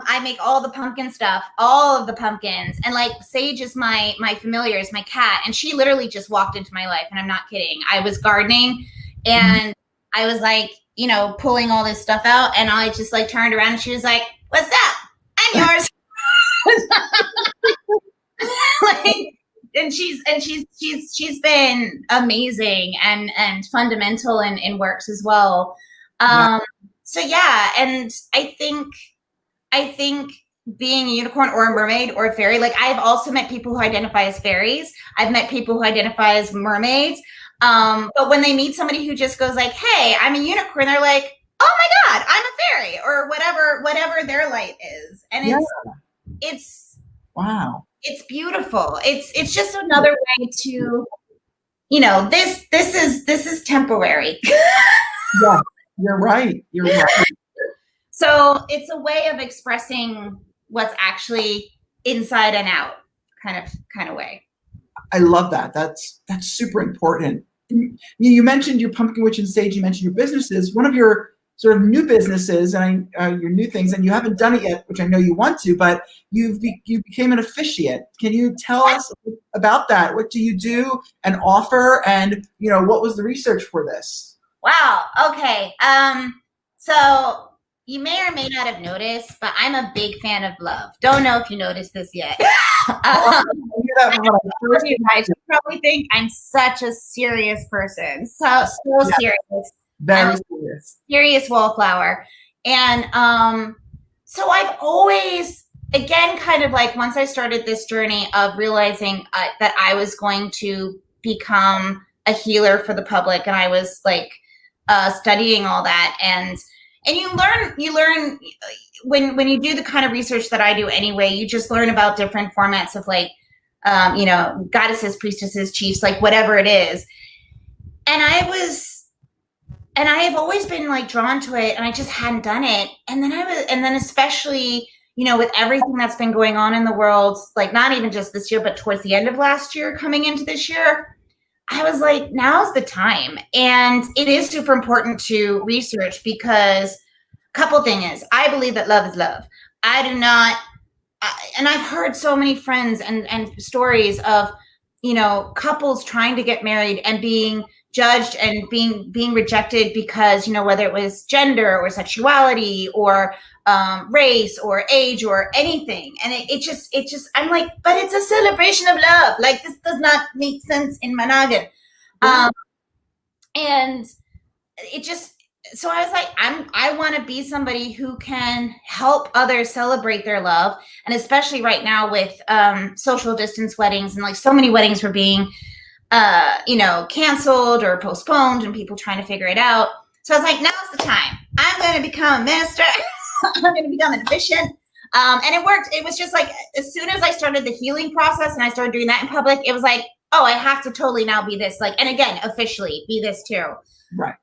I make all the pumpkin stuff, all of the pumpkins, and like Sage is my familiar, is my cat, and she literally just walked into my life, and I'm not kidding. I was gardening, and I was like, pulling all this stuff out, and I just like turned around, and she was like, "What's up? I'm yours." And she's been amazing and fundamental in works as well. So yeah, and I think being a unicorn or a mermaid or a fairy, like I've also met people who identify as fairies. I've met people who identify as mermaids. But when they meet somebody who just goes like, "Hey, I'm a unicorn," they're like, "Oh my God, I'm a fairy," or whatever their light is. And it's wow. It's beautiful. It's just another way to, this is temporary. Yeah, you're right. You're right. So it's a way of expressing what's actually inside and out, kind of way. I love that. That's super important. You mentioned your pumpkin witch and sage. You mentioned your businesses. One of your sort of new businesses and your new things, and you haven't done it yet, which I know you want to, but you became an officiant. Can you tell us about that? What do you do and offer? And what was the research for this? Wow. Okay. So you may or may not have noticed, but I'm a big fan of love. Don't know if you noticed this yet. You guys probably think I'm such a serious person. So serious. Very serious. Serious wallflower. And so I've always, again, kind of like once I started this journey of realizing that I was going to become a healer for the public, and I was like studying all that, and you learn when you do the kind of research that I do anyway, you just learn about different formats of like goddesses, priestesses, chiefs, like whatever it is. And I have always been like drawn to it, and I just hadn't done it. And then especially, with everything that's been going on in the world, like not even just this year, but towards the end of last year, coming into this year, I was like, now's the time. And it is super important to research because a couple things is, I believe that love is love. I do not, and I've heard so many friends and stories of, couples trying to get married and being judged and being rejected because, whether it was gender or sexuality or race or age or anything. And it just, I'm like, but it's a celebration of love. Like, this does not make sense in my noggin. And it just, so I was like, I want to be somebody who can help others celebrate their love. And especially right now with social distance weddings, and like so many weddings were being canceled or postponed, and people trying to figure it out. So I was like, now's the time. I'm going to become a minister. I'm going to become an officiant. And it worked. It was just like, as soon as I started the healing process and I started doing that in public, it was like, oh, I have to totally now be this, like, and again, officially be this too. Right.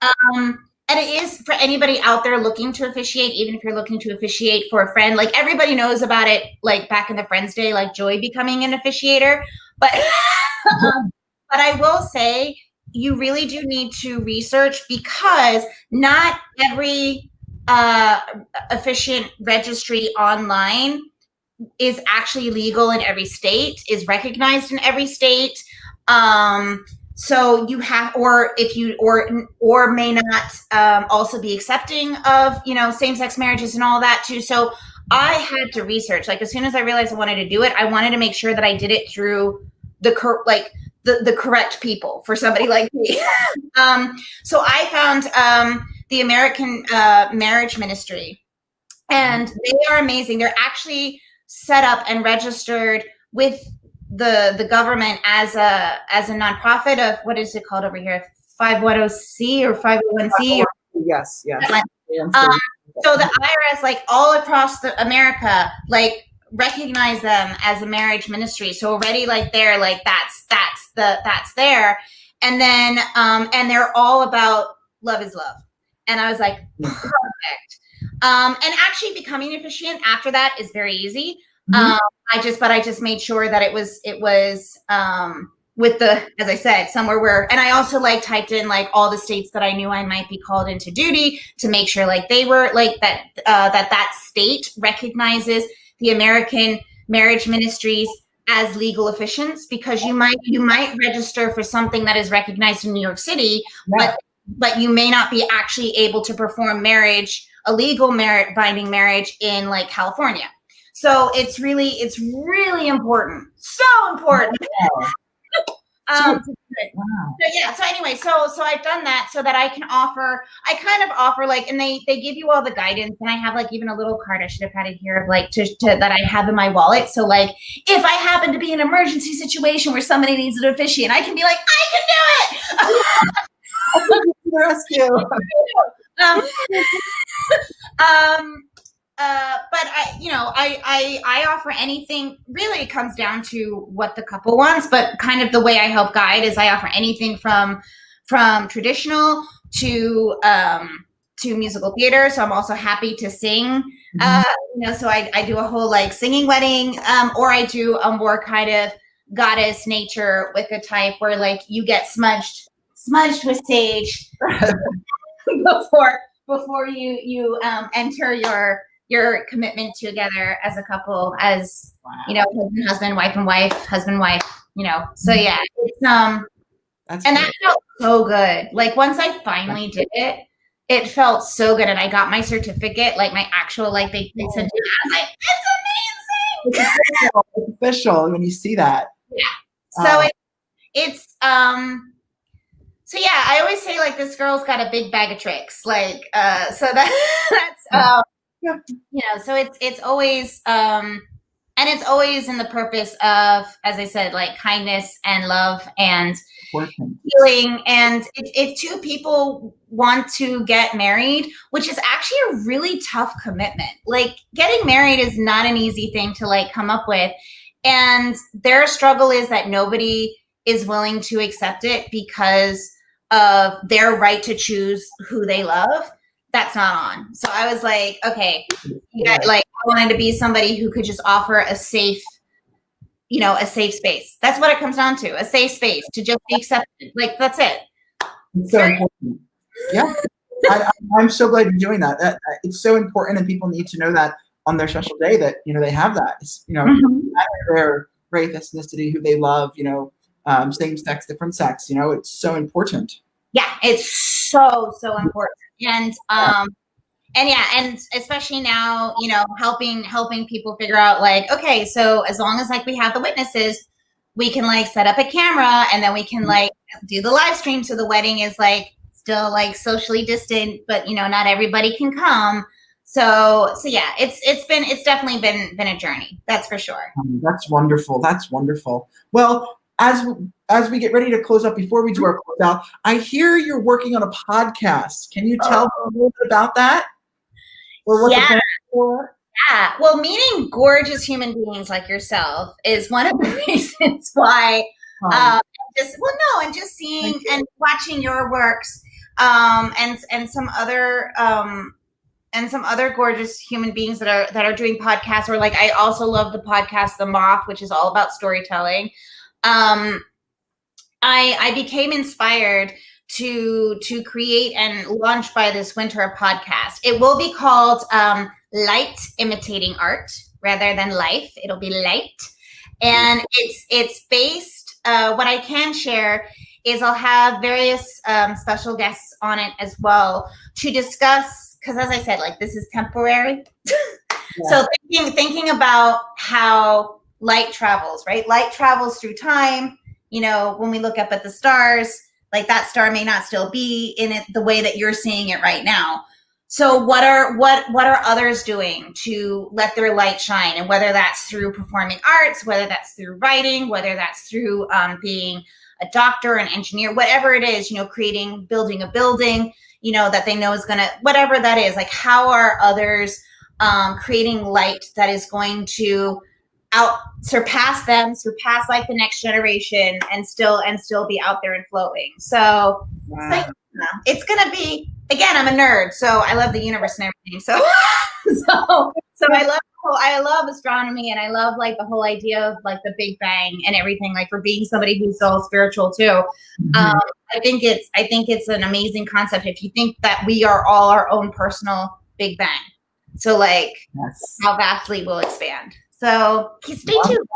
And it is for anybody out there looking to officiate, even if you're looking to officiate for a friend, like everybody knows about it, like back in the Friends Day, like Joy becoming an officiator. But, but I will say you really do need to research, because not every officiant registry online is actually legal in every state, is recognized in every state. So you have, or if you, or may not also be accepting of, same-sex marriages and all that too. So I had to research, like as soon as I realized I wanted to do it, I wanted to make sure that I did it through the correct people for somebody like me. So I found the American Marriage Ministry, and they are amazing. They're actually set up and registered with the government as a nonprofit of, what is it called over here, 510C or 501C? Yes. So the IRS, like all across America, like recognize them as a marriage ministry. So already, like they're like that's there, and then and they're all about love is love, and I was like, perfect. And actually becoming an officiant after that is very easy. I just made sure that it was with the, as I said, somewhere where, and I also like typed in like all the states that I knew I might be called into duty to make sure like they were like that, that state recognizes the American Marriage Ministries as legal officiants, because you might register for something that is recognized in New York City, but you may not be actually able to perform marriage, a legal binding marriage in like California. So it's really important. So important. Wow. So anyway, so I've done that so that I kind of offer like, and they give you all the guidance, and I have like even a little card, I should have had it here, of like to that I have in my wallet. So like if I happen to be in an emergency situation where somebody needs an officiant, I can be like, I can do it. Rescue. But I offer anything. Really, it comes down to what the couple wants. But kind of the way I help guide is I offer anything from traditional to musical theater. So I'm also happy to sing. So I do a whole like singing wedding, or I do a more kind of goddess nature Wicca type, where like you get smudged with sage before you enter your commitment together as a couple, as husband, wife, and wife, husband, wife, So yeah, it's that felt so good. Like once I finally did it, it felt so good, and I got my certificate, like my actual, like they said, I was like, it's amazing. It's official when you see that. Yeah. So it's so yeah, I always say like this girl's got a big bag of tricks. Like so that's so it's always and it's always in the purpose of, as I said, like kindness and love and healing. And if two people want to get married, which is actually a really tough commitment, like getting married is not an easy thing to like come up with. And their struggle is that nobody is willing to accept it because of their right to choose who they love. That's not on. So I was like, okay, like I wanted to be somebody who could just offer a safe space. That's what it comes down to, a safe space to just be accepted. Like, that's it. It's so important. Yeah. I'm so glad you're doing that. It's so important, and people need to know that on their special day that, they have that, their race, ethnicity, who they love, same sex, different sex, it's so important. Yeah, it's so important. And and especially now, helping people figure out like, okay, so as long as like we have the witnesses, we can like set up a camera, and then we can like do the live stream. So the wedding is like still like socially distant, but not everybody can come. So yeah, it's definitely been a journey. That's for sure. That's wonderful. Well, as we get ready to close up, before we do our closeout, I hear you're working on a podcast. Can you tell me a little bit about that? Or what the plan is for? Yeah. Well, meeting gorgeous human beings like yourself is one of the reasons why. And just seeing and watching your works, and some other gorgeous human beings that are doing podcasts, or like I also love the podcast The Moth, which is all about storytelling. I became inspired to create and launch by this winter a podcast. It will be called Light Imitating Art rather than Life. It'll be Light, and it's based. What I can share is I'll have various special guests on it as well to discuss, because as I said, like this is temporary. So thinking about how light travels, right? Light travels through time. when we look up at the stars, like that star may not still be in it the way that you're seeing it right now. So what are others doing to let their light shine? And whether that's through performing arts, whether that's through writing, whether that's through being a doctor, an engineer, whatever it is, building a building, that they know is going to, whatever that is, like how are others creating light that is going to surpass like the next generation and still be out there and flowing. So Wow. it's going to be, again, I'm a nerd, so I love the universe and everything. So I love astronomy, and I love like the whole idea of like the Big Bang and everything. Like, for being somebody who's so spiritual too, I think it's an amazing concept if you think that we are all our own personal Big Bang. So like, how vastly we'll expand. So stay tuned.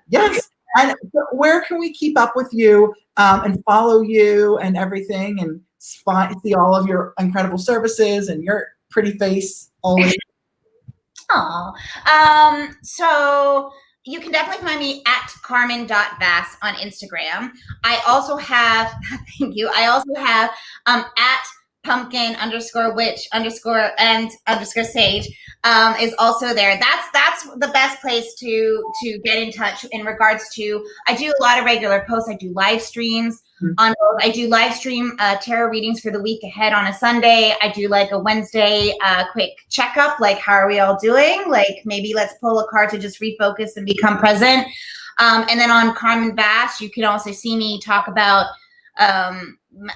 Yes. And where can we keep up with you and follow you and everything, and see all of your incredible services and your pretty face always? So you can definitely find me at carmen.vass on Instagram. I also have, thank you. I also have at pumpkin_witch_and_sage is also there. That's the best place to get in touch in regards to, I do a lot of regular posts. I do live streams on both. I do live stream tarot readings for the week ahead on a Sunday. I do like a Wednesday quick checkup, like how are we all doing? Like maybe let's pull a card to just refocus and become present. And then on Carmen Vass, you can also see me talk about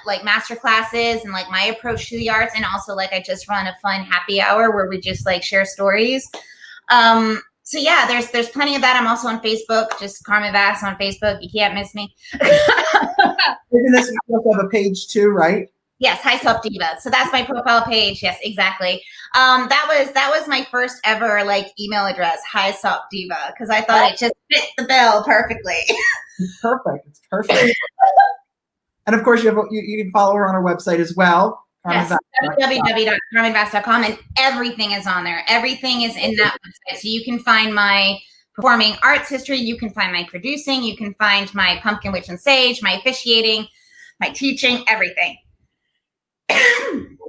like masterclasses and like my approach to the arts, and also like I just run a fun happy hour where we just like share stories. So yeah, there's plenty of that. I'm also on Facebook, just Carmen Vass on Facebook. You can't miss me. You also have a page too, right? Yes, High Self Diva. So that's my profile page. Yes, exactly. That was my first ever like email address, High Self Diva, because I thought it just fit the bill perfectly. It's perfect. It's perfect. And of course, you can follow her on her website as well. Yes, www.carmenvass.com, and everything is on there. Everything is in that website. So you can find my performing arts history. You can find my producing. You can find my pumpkin witch and sage, my officiating, my teaching, everything.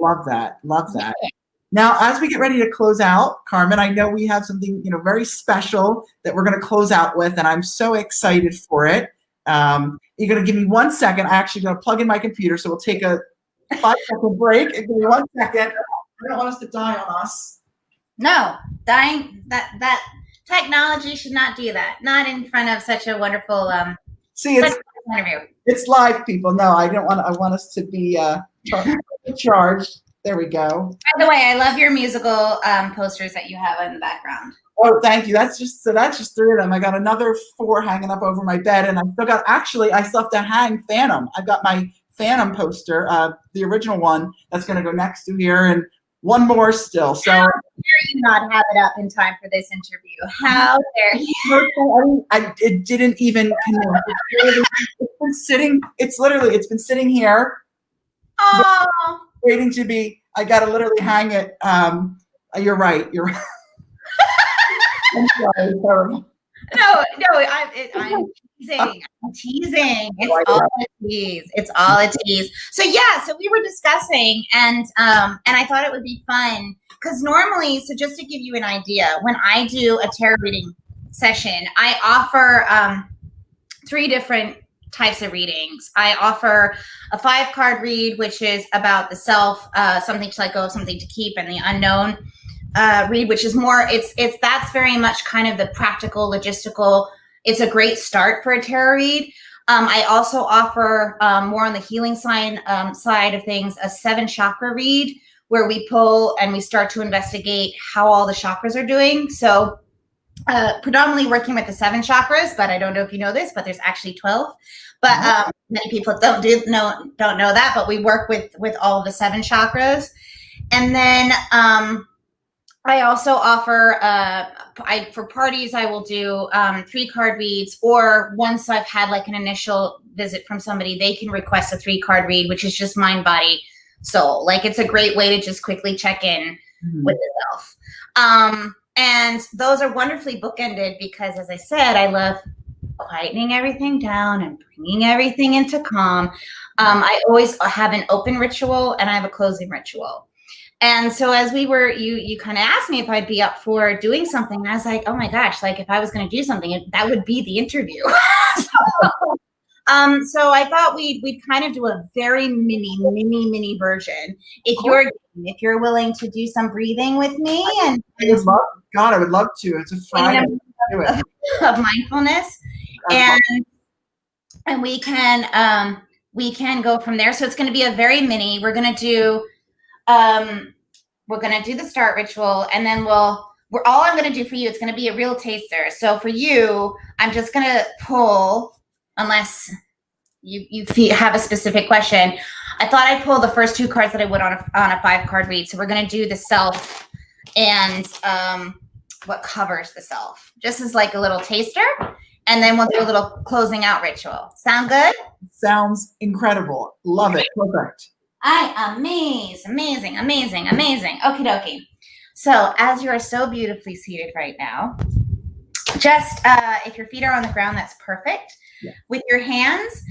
Love that. Love that. Now, as we get ready to close out, Carmen, I know we have something, very special that we're going to close out with, and I'm so excited for it. You're going to give me 1 second. I actually going to plug in my computer, so we'll take a 5-second break. Give me 1 second. I don't want us to die on us. No, dying. That technology should not do that. Not in front of such a wonderful interview. It's live, people. No, I don't want. I want us to be charged. There we go. By the way, I love your musical posters that you have in the background. Oh, thank you. That's just 3 of them. I got another 4 hanging up over my bed, and I still have to hang Phantom. I've got my Phantom poster, the original one that's going to go next to here, and one more still. So how dare you not have it up in time for this interview? How dare you? It didn't even connect. It's been sitting here. Oh. Waiting to be. I got to literally hang it. You're right. I'm sorry. Terrible. No, I'm teasing. I'm teasing. It's all a tease. So yeah, so we were discussing, and I thought it would be fun because normally, so just to give you an idea, when I do a tarot reading session, I offer 3 different types of readings. I offer a 5-card read, which is about the self, something to let go of, something to keep, and the unknown. Read, which is more, that's very much kind of the practical, logistical. It's a great start for a tarot read. I also offer more on the healing side of things, a 7 chakra read, where we pull and we start to investigate how all the chakras are doing. So predominantly working with the 7 chakras, but I don't know if you know this, but there's actually 12. But many people don't know that, but we work with all of the 7 chakras. And then I also offer, for parties, I will do 3-card reads, or once I've had like an initial visit from somebody, they can request a 3-card read, which is just mind, body, soul. Like, it's a great way to just quickly check in with yourself. And those are wonderfully bookended because, as I said, I love quietening everything down and bringing everything into calm. I always have an open ritual and I have a closing ritual. And so as you kind of asked me if I'd be up for doing something. And I was like, oh my gosh, like if I was going to do something, that would be the interview. So I thought we'd kind of do a very mini version. If you're willing to do some breathing with me, and I would love to. It's a Friday. Of mindfulness, and we can go from there. So it's going to be a very mini. We're going to do the start ritual, and then all I'm going to do for you, it's going to be a real taster. So for you, I'm just going to pull, unless you have a specific question. I thought I'd pull the first 2 cards that I would on a 5-card read. So we're going to do the self and what covers the self, just as like a little taster. And then we'll do a little closing out ritual. Sound good? Sounds incredible. Love it. Perfect. Amazing. Okie dokie. So as you are so beautifully seated right now, just if your feet are on the ground, that's perfect. Yeah. With your hands,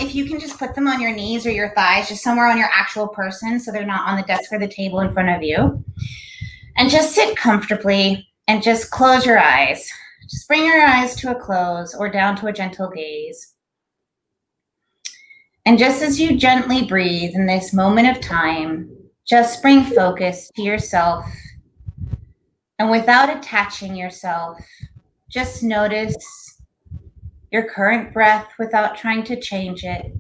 if you can just put them on your knees or your thighs, just somewhere on your actual person, so they're not on the desk or the table in front of you. And just sit comfortably and just close your eyes. Just bring your eyes to a close or down to a gentle gaze. And just as you gently breathe in this moment of time, just bring focus to yourself. And without attaching yourself, just notice your current breath without trying to change it.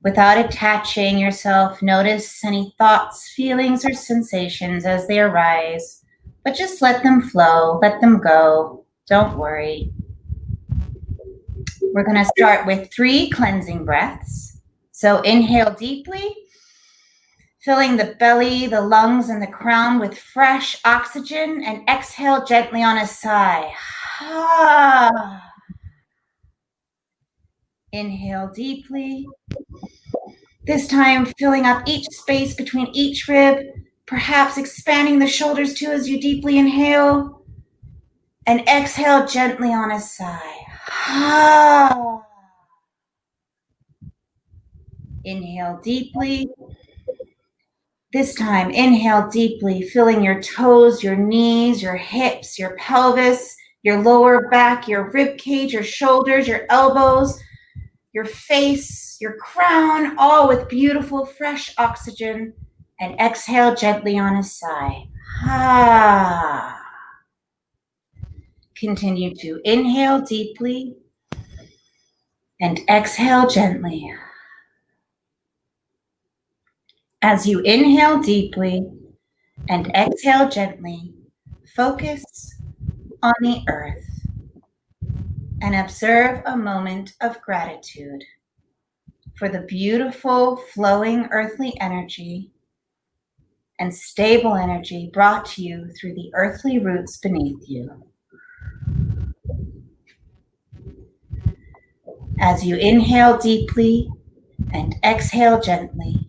Without attaching yourself, notice any thoughts, feelings, or sensations as they arise. But just let them flow, let them go. Don't worry. We're going to start with 3 cleansing breaths. So inhale deeply, filling the belly, the lungs, and the crown with fresh oxygen, and exhale gently on a sigh. Inhale deeply. This time filling up each space between each rib, perhaps expanding the shoulders too as you deeply inhale. And exhale gently on a sigh. Inhale deeply. This time, inhale deeply, filling your toes, your knees, your hips, your pelvis, your lower back, your rib cage, your shoulders, your elbows, your face, your crown, all with beautiful fresh oxygen. And exhale gently on a sigh. Continue to inhale deeply and exhale gently. As you inhale deeply and exhale gently, focus on the earth and observe a moment of gratitude for the beautiful flowing earthly energy and stable energy brought to you through the earthly roots beneath you. As you inhale deeply and exhale gently,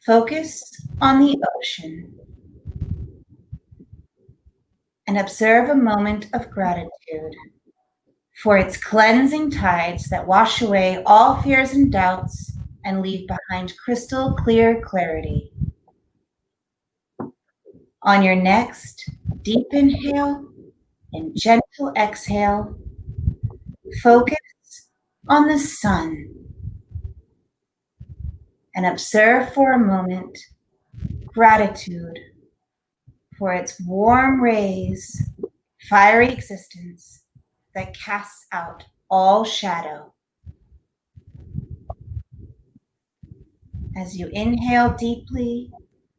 focus on the ocean and observe a moment of gratitude for its cleansing tides that wash away all fears and doubts and leave behind crystal clear clarity. On your next deep inhale and gentle exhale, focus on the sun and observe for a moment gratitude for its warm rays, fiery existence that casts out all shadow. As you inhale deeply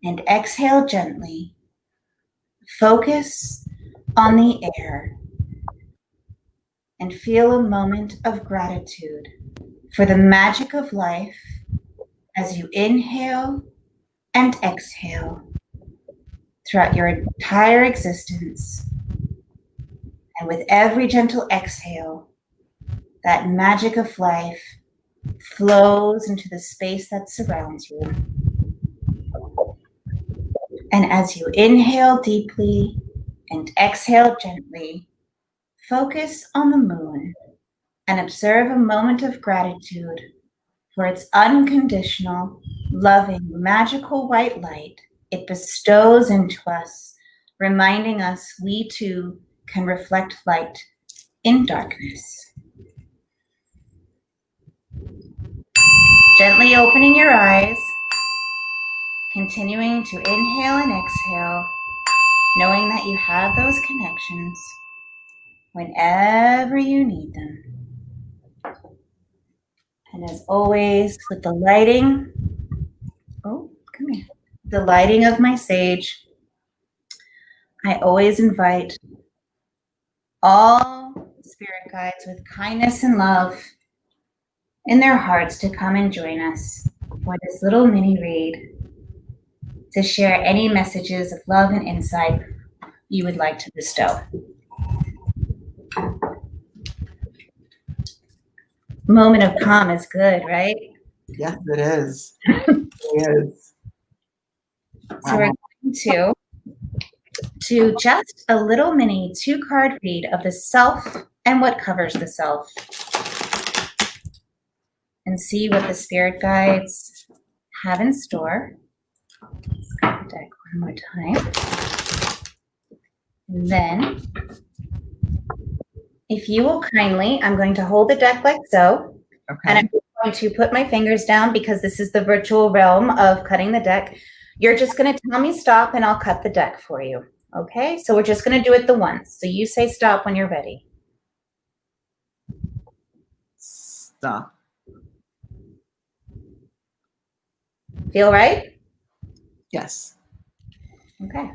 and exhale gently, focus on the air and feel a moment of gratitude for the magic of life as you inhale and exhale throughout your entire existence. And with every gentle exhale, that magic of life flows into the space that surrounds you. And as you inhale deeply and exhale gently, Focus on the moon and observe a moment of gratitude for its unconditional, loving, magical white light it bestows into us, reminding us we too can reflect light in darkness. Gently opening your eyes, continuing to inhale and exhale, knowing that you have those connections whenever you need them. And as always, with the lighting, the lighting of my sage, I always invite all spirit guides with kindness and love in their hearts to come and join us for this little mini read to share any messages of love and insight you would like to bestow. Moment of calm is good, right? Yes, it is. It is. So we're going to just a little mini 2-card read of the self and what covers the self, and see what the spirit guides have in store. Let's grab the deck one more time. And then, if you will kindly, I'm going to hold the deck like so. Okay. And I'm going to put my fingers down because this is the virtual realm of cutting the deck. You're just going to tell me stop and I'll cut the deck for you. Okay? So we're just going to do it the once. So you say stop when you're ready. Stop. Feel right? Yes. Okay.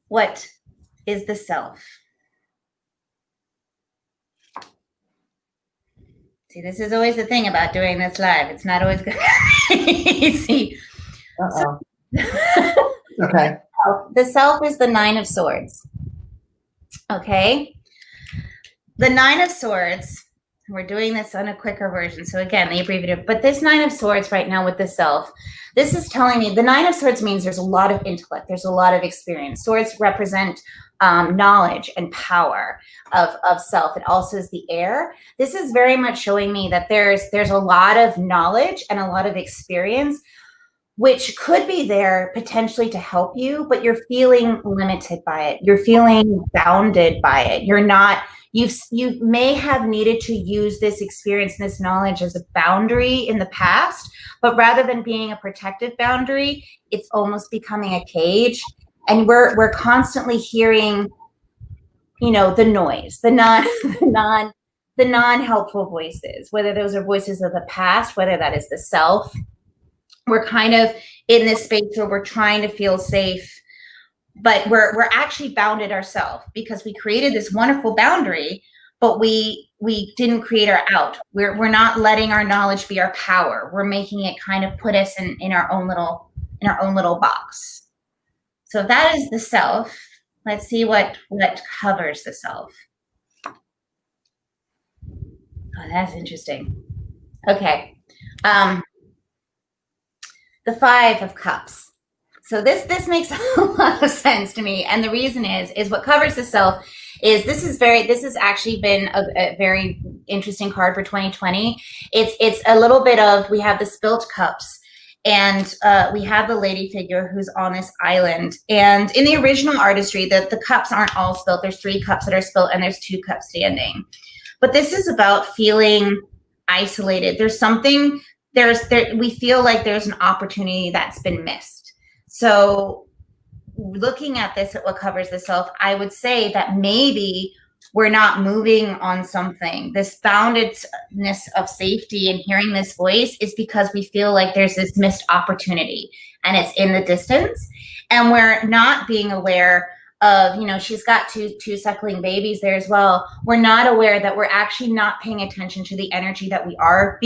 What is the self? See, this is always the thing about doing this live. It's not always good. easy. Uh-oh. Okay. The self is the 9 of Swords. Okay. The 9 of Swords, we're doing this on a quicker version. So again, the abbreviative, but this 9 of Swords right now with the self, this is telling me the 9 of Swords means there's a lot of intellect. There's a lot of experience. Swords represent knowledge and power of self. It also is the air. This is very much showing me that there's a lot of knowledge and a lot of experience, which could be there potentially to help you, but you're feeling limited by it. You're feeling bounded by it. You're not, you may have needed to use this experience and this knowledge as a boundary in the past, but rather than being a protective boundary, it's almost becoming a cage. And we're constantly hearing, the noise, the non-helpful voices, whether those are voices of the past, whether that is the self. We're kind of in this space where we're trying to feel safe, but we're actually bounded ourselves because we created this wonderful boundary, but we didn't create our out. We're not letting our knowledge be our power. We're making it kind of put us in our own little box. So if that is the self, let's see what covers the self. Oh, that's interesting. Okay. The 5 of Cups. So this makes a lot of sense to me. And the reason is what covers the self is this has actually been a very interesting card for 2020. It's a little bit of, we have the spilt cups, and we have the lady figure who's on this island. And in the original artistry, the cups aren't all spilt. There's 3 cups that are spilt and there's 2 cups standing. But this is about feeling isolated. We feel like there's an opportunity that's been missed. So looking at this, at what covers the self, I would say that maybe we're not moving on something. This boundedness of safety and hearing this voice is because we feel like there's this missed opportunity and it's in the distance. And we're not being aware of, she's got two suckling babies there as well. We're not aware that we're actually not paying attention to the energy that we are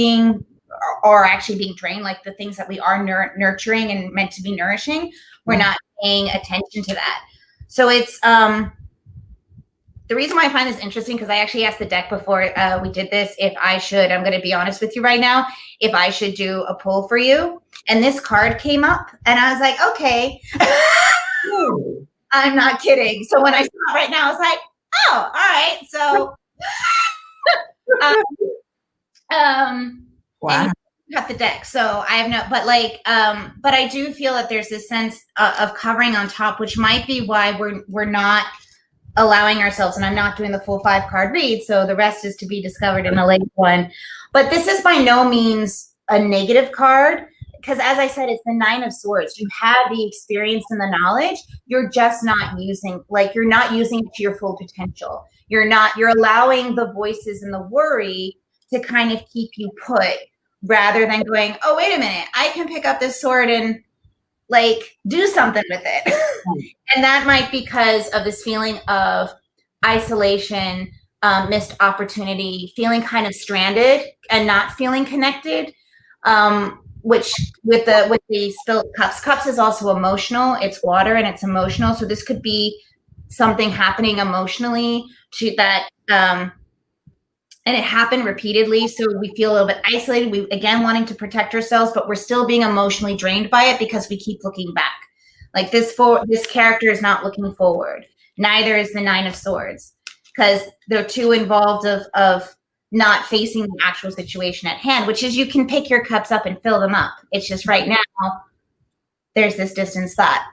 actually being drained, like the things that we are nurturing and meant to be nourishing. We're not paying attention to that. So it's the reason why I find this interesting, because I actually asked the deck before we did this if I should, I'm going to be honest with you right now, if I should do a pull for you. And this card came up and I was like, okay. I'm not kidding. So when I saw it right now, I was like, oh, all right. So, Wow. and you cut the deck. So I have no, but like, but I do feel that there's this sense of covering on top, which might be why we're not allowing ourselves, and I'm not doing the full 5 card read. So the rest is to be discovered in a later one. But this is by no means a negative card. Because as I said, it's the 9 of Swords. You have the experience and the knowledge. You're just not using, like, you're not using it to your full potential. You're allowing the voices and the worry to kind of keep you put, rather than going, oh, wait a minute, I can pick up this sword and like do something with it. And that might be because of this feeling of isolation, missed opportunity, feeling kind of stranded and not feeling connected. Which with the spilled cups is also emotional. It's water and it's emotional. So this could be something happening emotionally to that, and it happened repeatedly. So we feel a little bit isolated. We, again, wanting to protect ourselves, but we're still being emotionally drained by it because we keep looking back. Like this character is not looking forward. Neither is the 9 of Swords, because they're too involved of not facing the actual situation at hand, which is you can pick your cups up and fill them up. It's just right now there's this distance thought.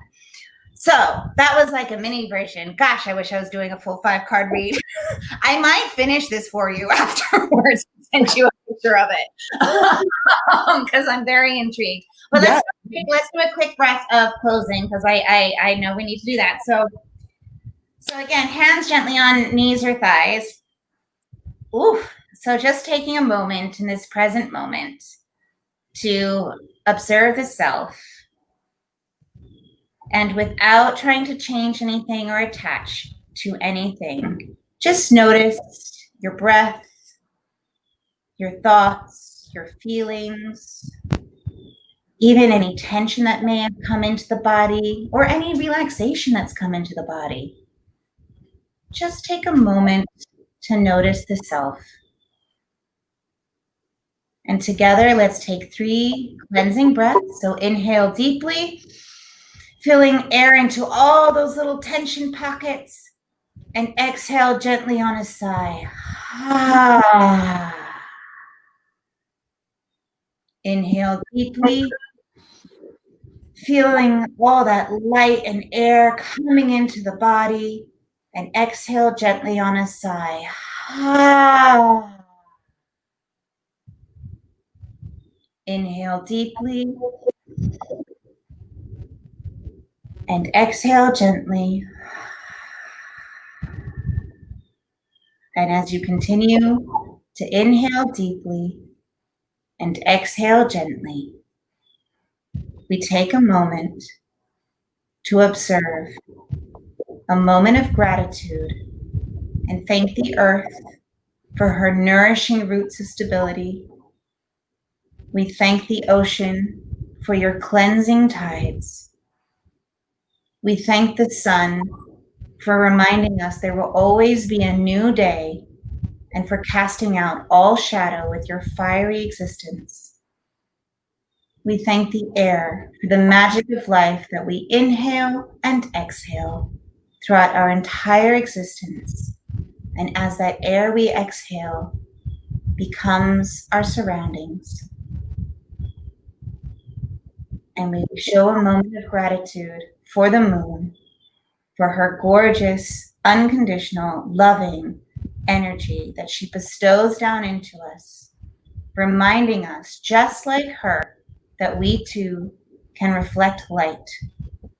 So that was like a mini version. Gosh, I wish I was doing a full 5 card read. I might finish this for you afterwards and send you a picture of it, because I'm very intrigued. But let's do a quick breath of closing, because I know we need to do that. So again, hands gently on knees or thighs. Oof. So just taking a moment in this present moment to observe the self, and without trying to change anything or attach to anything, just notice your breath, your thoughts, your feelings, even any tension that may have come into the body or any relaxation that's come into the body. Just take a moment to notice the self. And together, let's take 3 cleansing breaths. So inhale deeply, filling air into all those little tension pockets, and exhale gently on a sigh. Inhale deeply, feeling all that light and air coming into the body, and exhale gently on a sigh. Inhale deeply and exhale gently. And as you continue to inhale deeply and exhale gently, we take a moment to observe, a moment of gratitude, and thank the earth for her nourishing roots of stability. We thank the ocean for your cleansing tides. We thank the sun for reminding us there will always be a new day, and for casting out all shadow with your fiery existence. We thank the air for the magic of life that we inhale and exhale throughout our entire existence. And as that air we exhale becomes our surroundings. And we show a moment of gratitude for the moon, for her gorgeous, unconditional, loving energy that she bestows down into us, reminding us, just like her, that we too can reflect light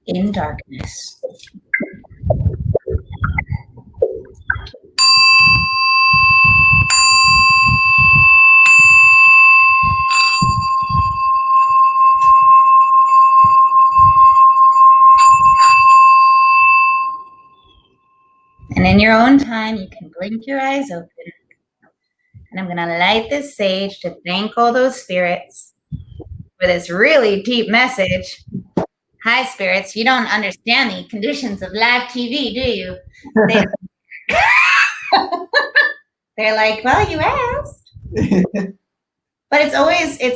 in darkness. And in your own time, you can blink your eyes open. And I'm going to light this sage to thank all those spirits for this really deep message. Hi, spirits. You don't understand the conditions of live TV, do you? They're like, well, you asked. But it's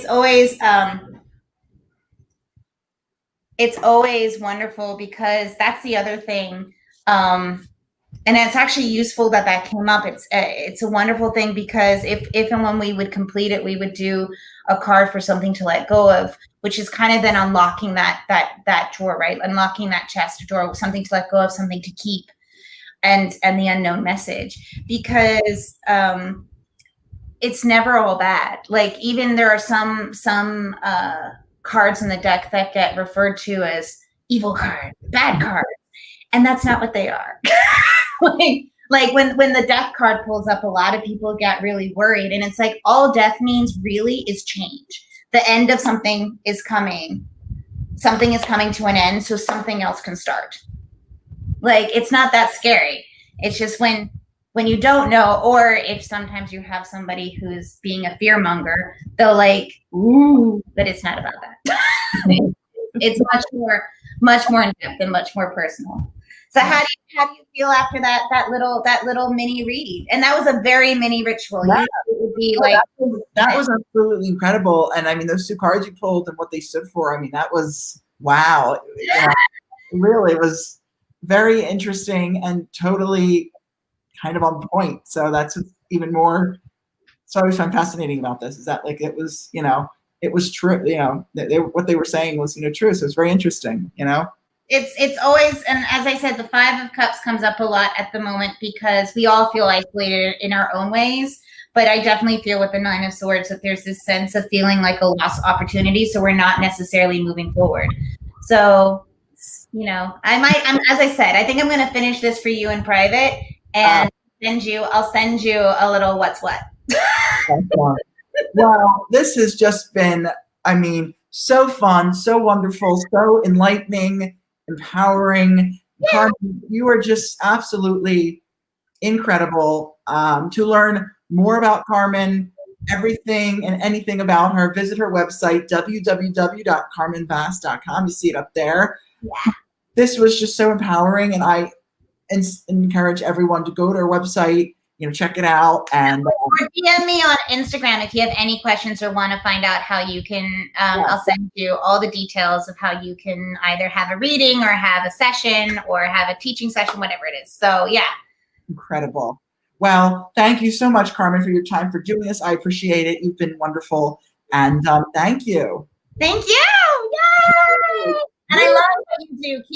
always it's always wonderful because that's the other thing. And it's actually useful that came up. It's a wonderful thing because if and when we would complete it, we would do a card for something to let go of, which is kind of then unlocking that drawer, right? Unlocking that chest drawer, something to let go of, something to keep, and the unknown message, because it's never all bad. Like, even there are some cards in the deck that get referred to as evil cards, bad cards, and that's not what they are. like when the death card pulls up, a lot of people get really worried, and it's like, all death means really is change. The end of something is coming. Something is coming to an end, so something else can start. Like, it's not that scary. It's just when you don't know, or if sometimes you have somebody who's being a fear monger, they'll like, ooh, but it's not about that. It's much more in depth and much more personal. So how do you feel after that little mini read? And that was a very mini ritual. Yeah. It would be like, that was absolutely incredible. And I mean, those two cards you pulled and what they stood for, I mean, that was wow. It really was very interesting and totally kind of on point. So that's what's even more, so I always find fascinating about this, is that like it was true, what they were saying was, true. So it's very interesting, It's always, and as I said, the 5 of Cups comes up a lot at the moment because we all feel isolated in our own ways. But I definitely feel with the 9 of Swords that there's this sense of feeling like a lost opportunity. So we're not necessarily moving forward. So, as I said, I think I'm going to finish this for you in private and I'll send you a little what's what. Well, this has just been, so fun, so wonderful, so enlightening, empowering. Yeah. Carmen, you are just absolutely incredible. To learn more about Carmen, everything and anything about her, visit her website, www.carmenvass.com. You see it up there. Yeah. This was just so empowering, and I encourage everyone to go to her website, check it out. And or DM me on Instagram if you have any questions or want to find out how you can, I'll send you all the details of how you can either have a reading or have a session or have a teaching session, whatever it is. So yeah. Incredible. Well, thank you so much, Carmen, for your time, for doing this. I appreciate it. You've been wonderful. And thank you. Thank you. Yay! And I love what you do. Keep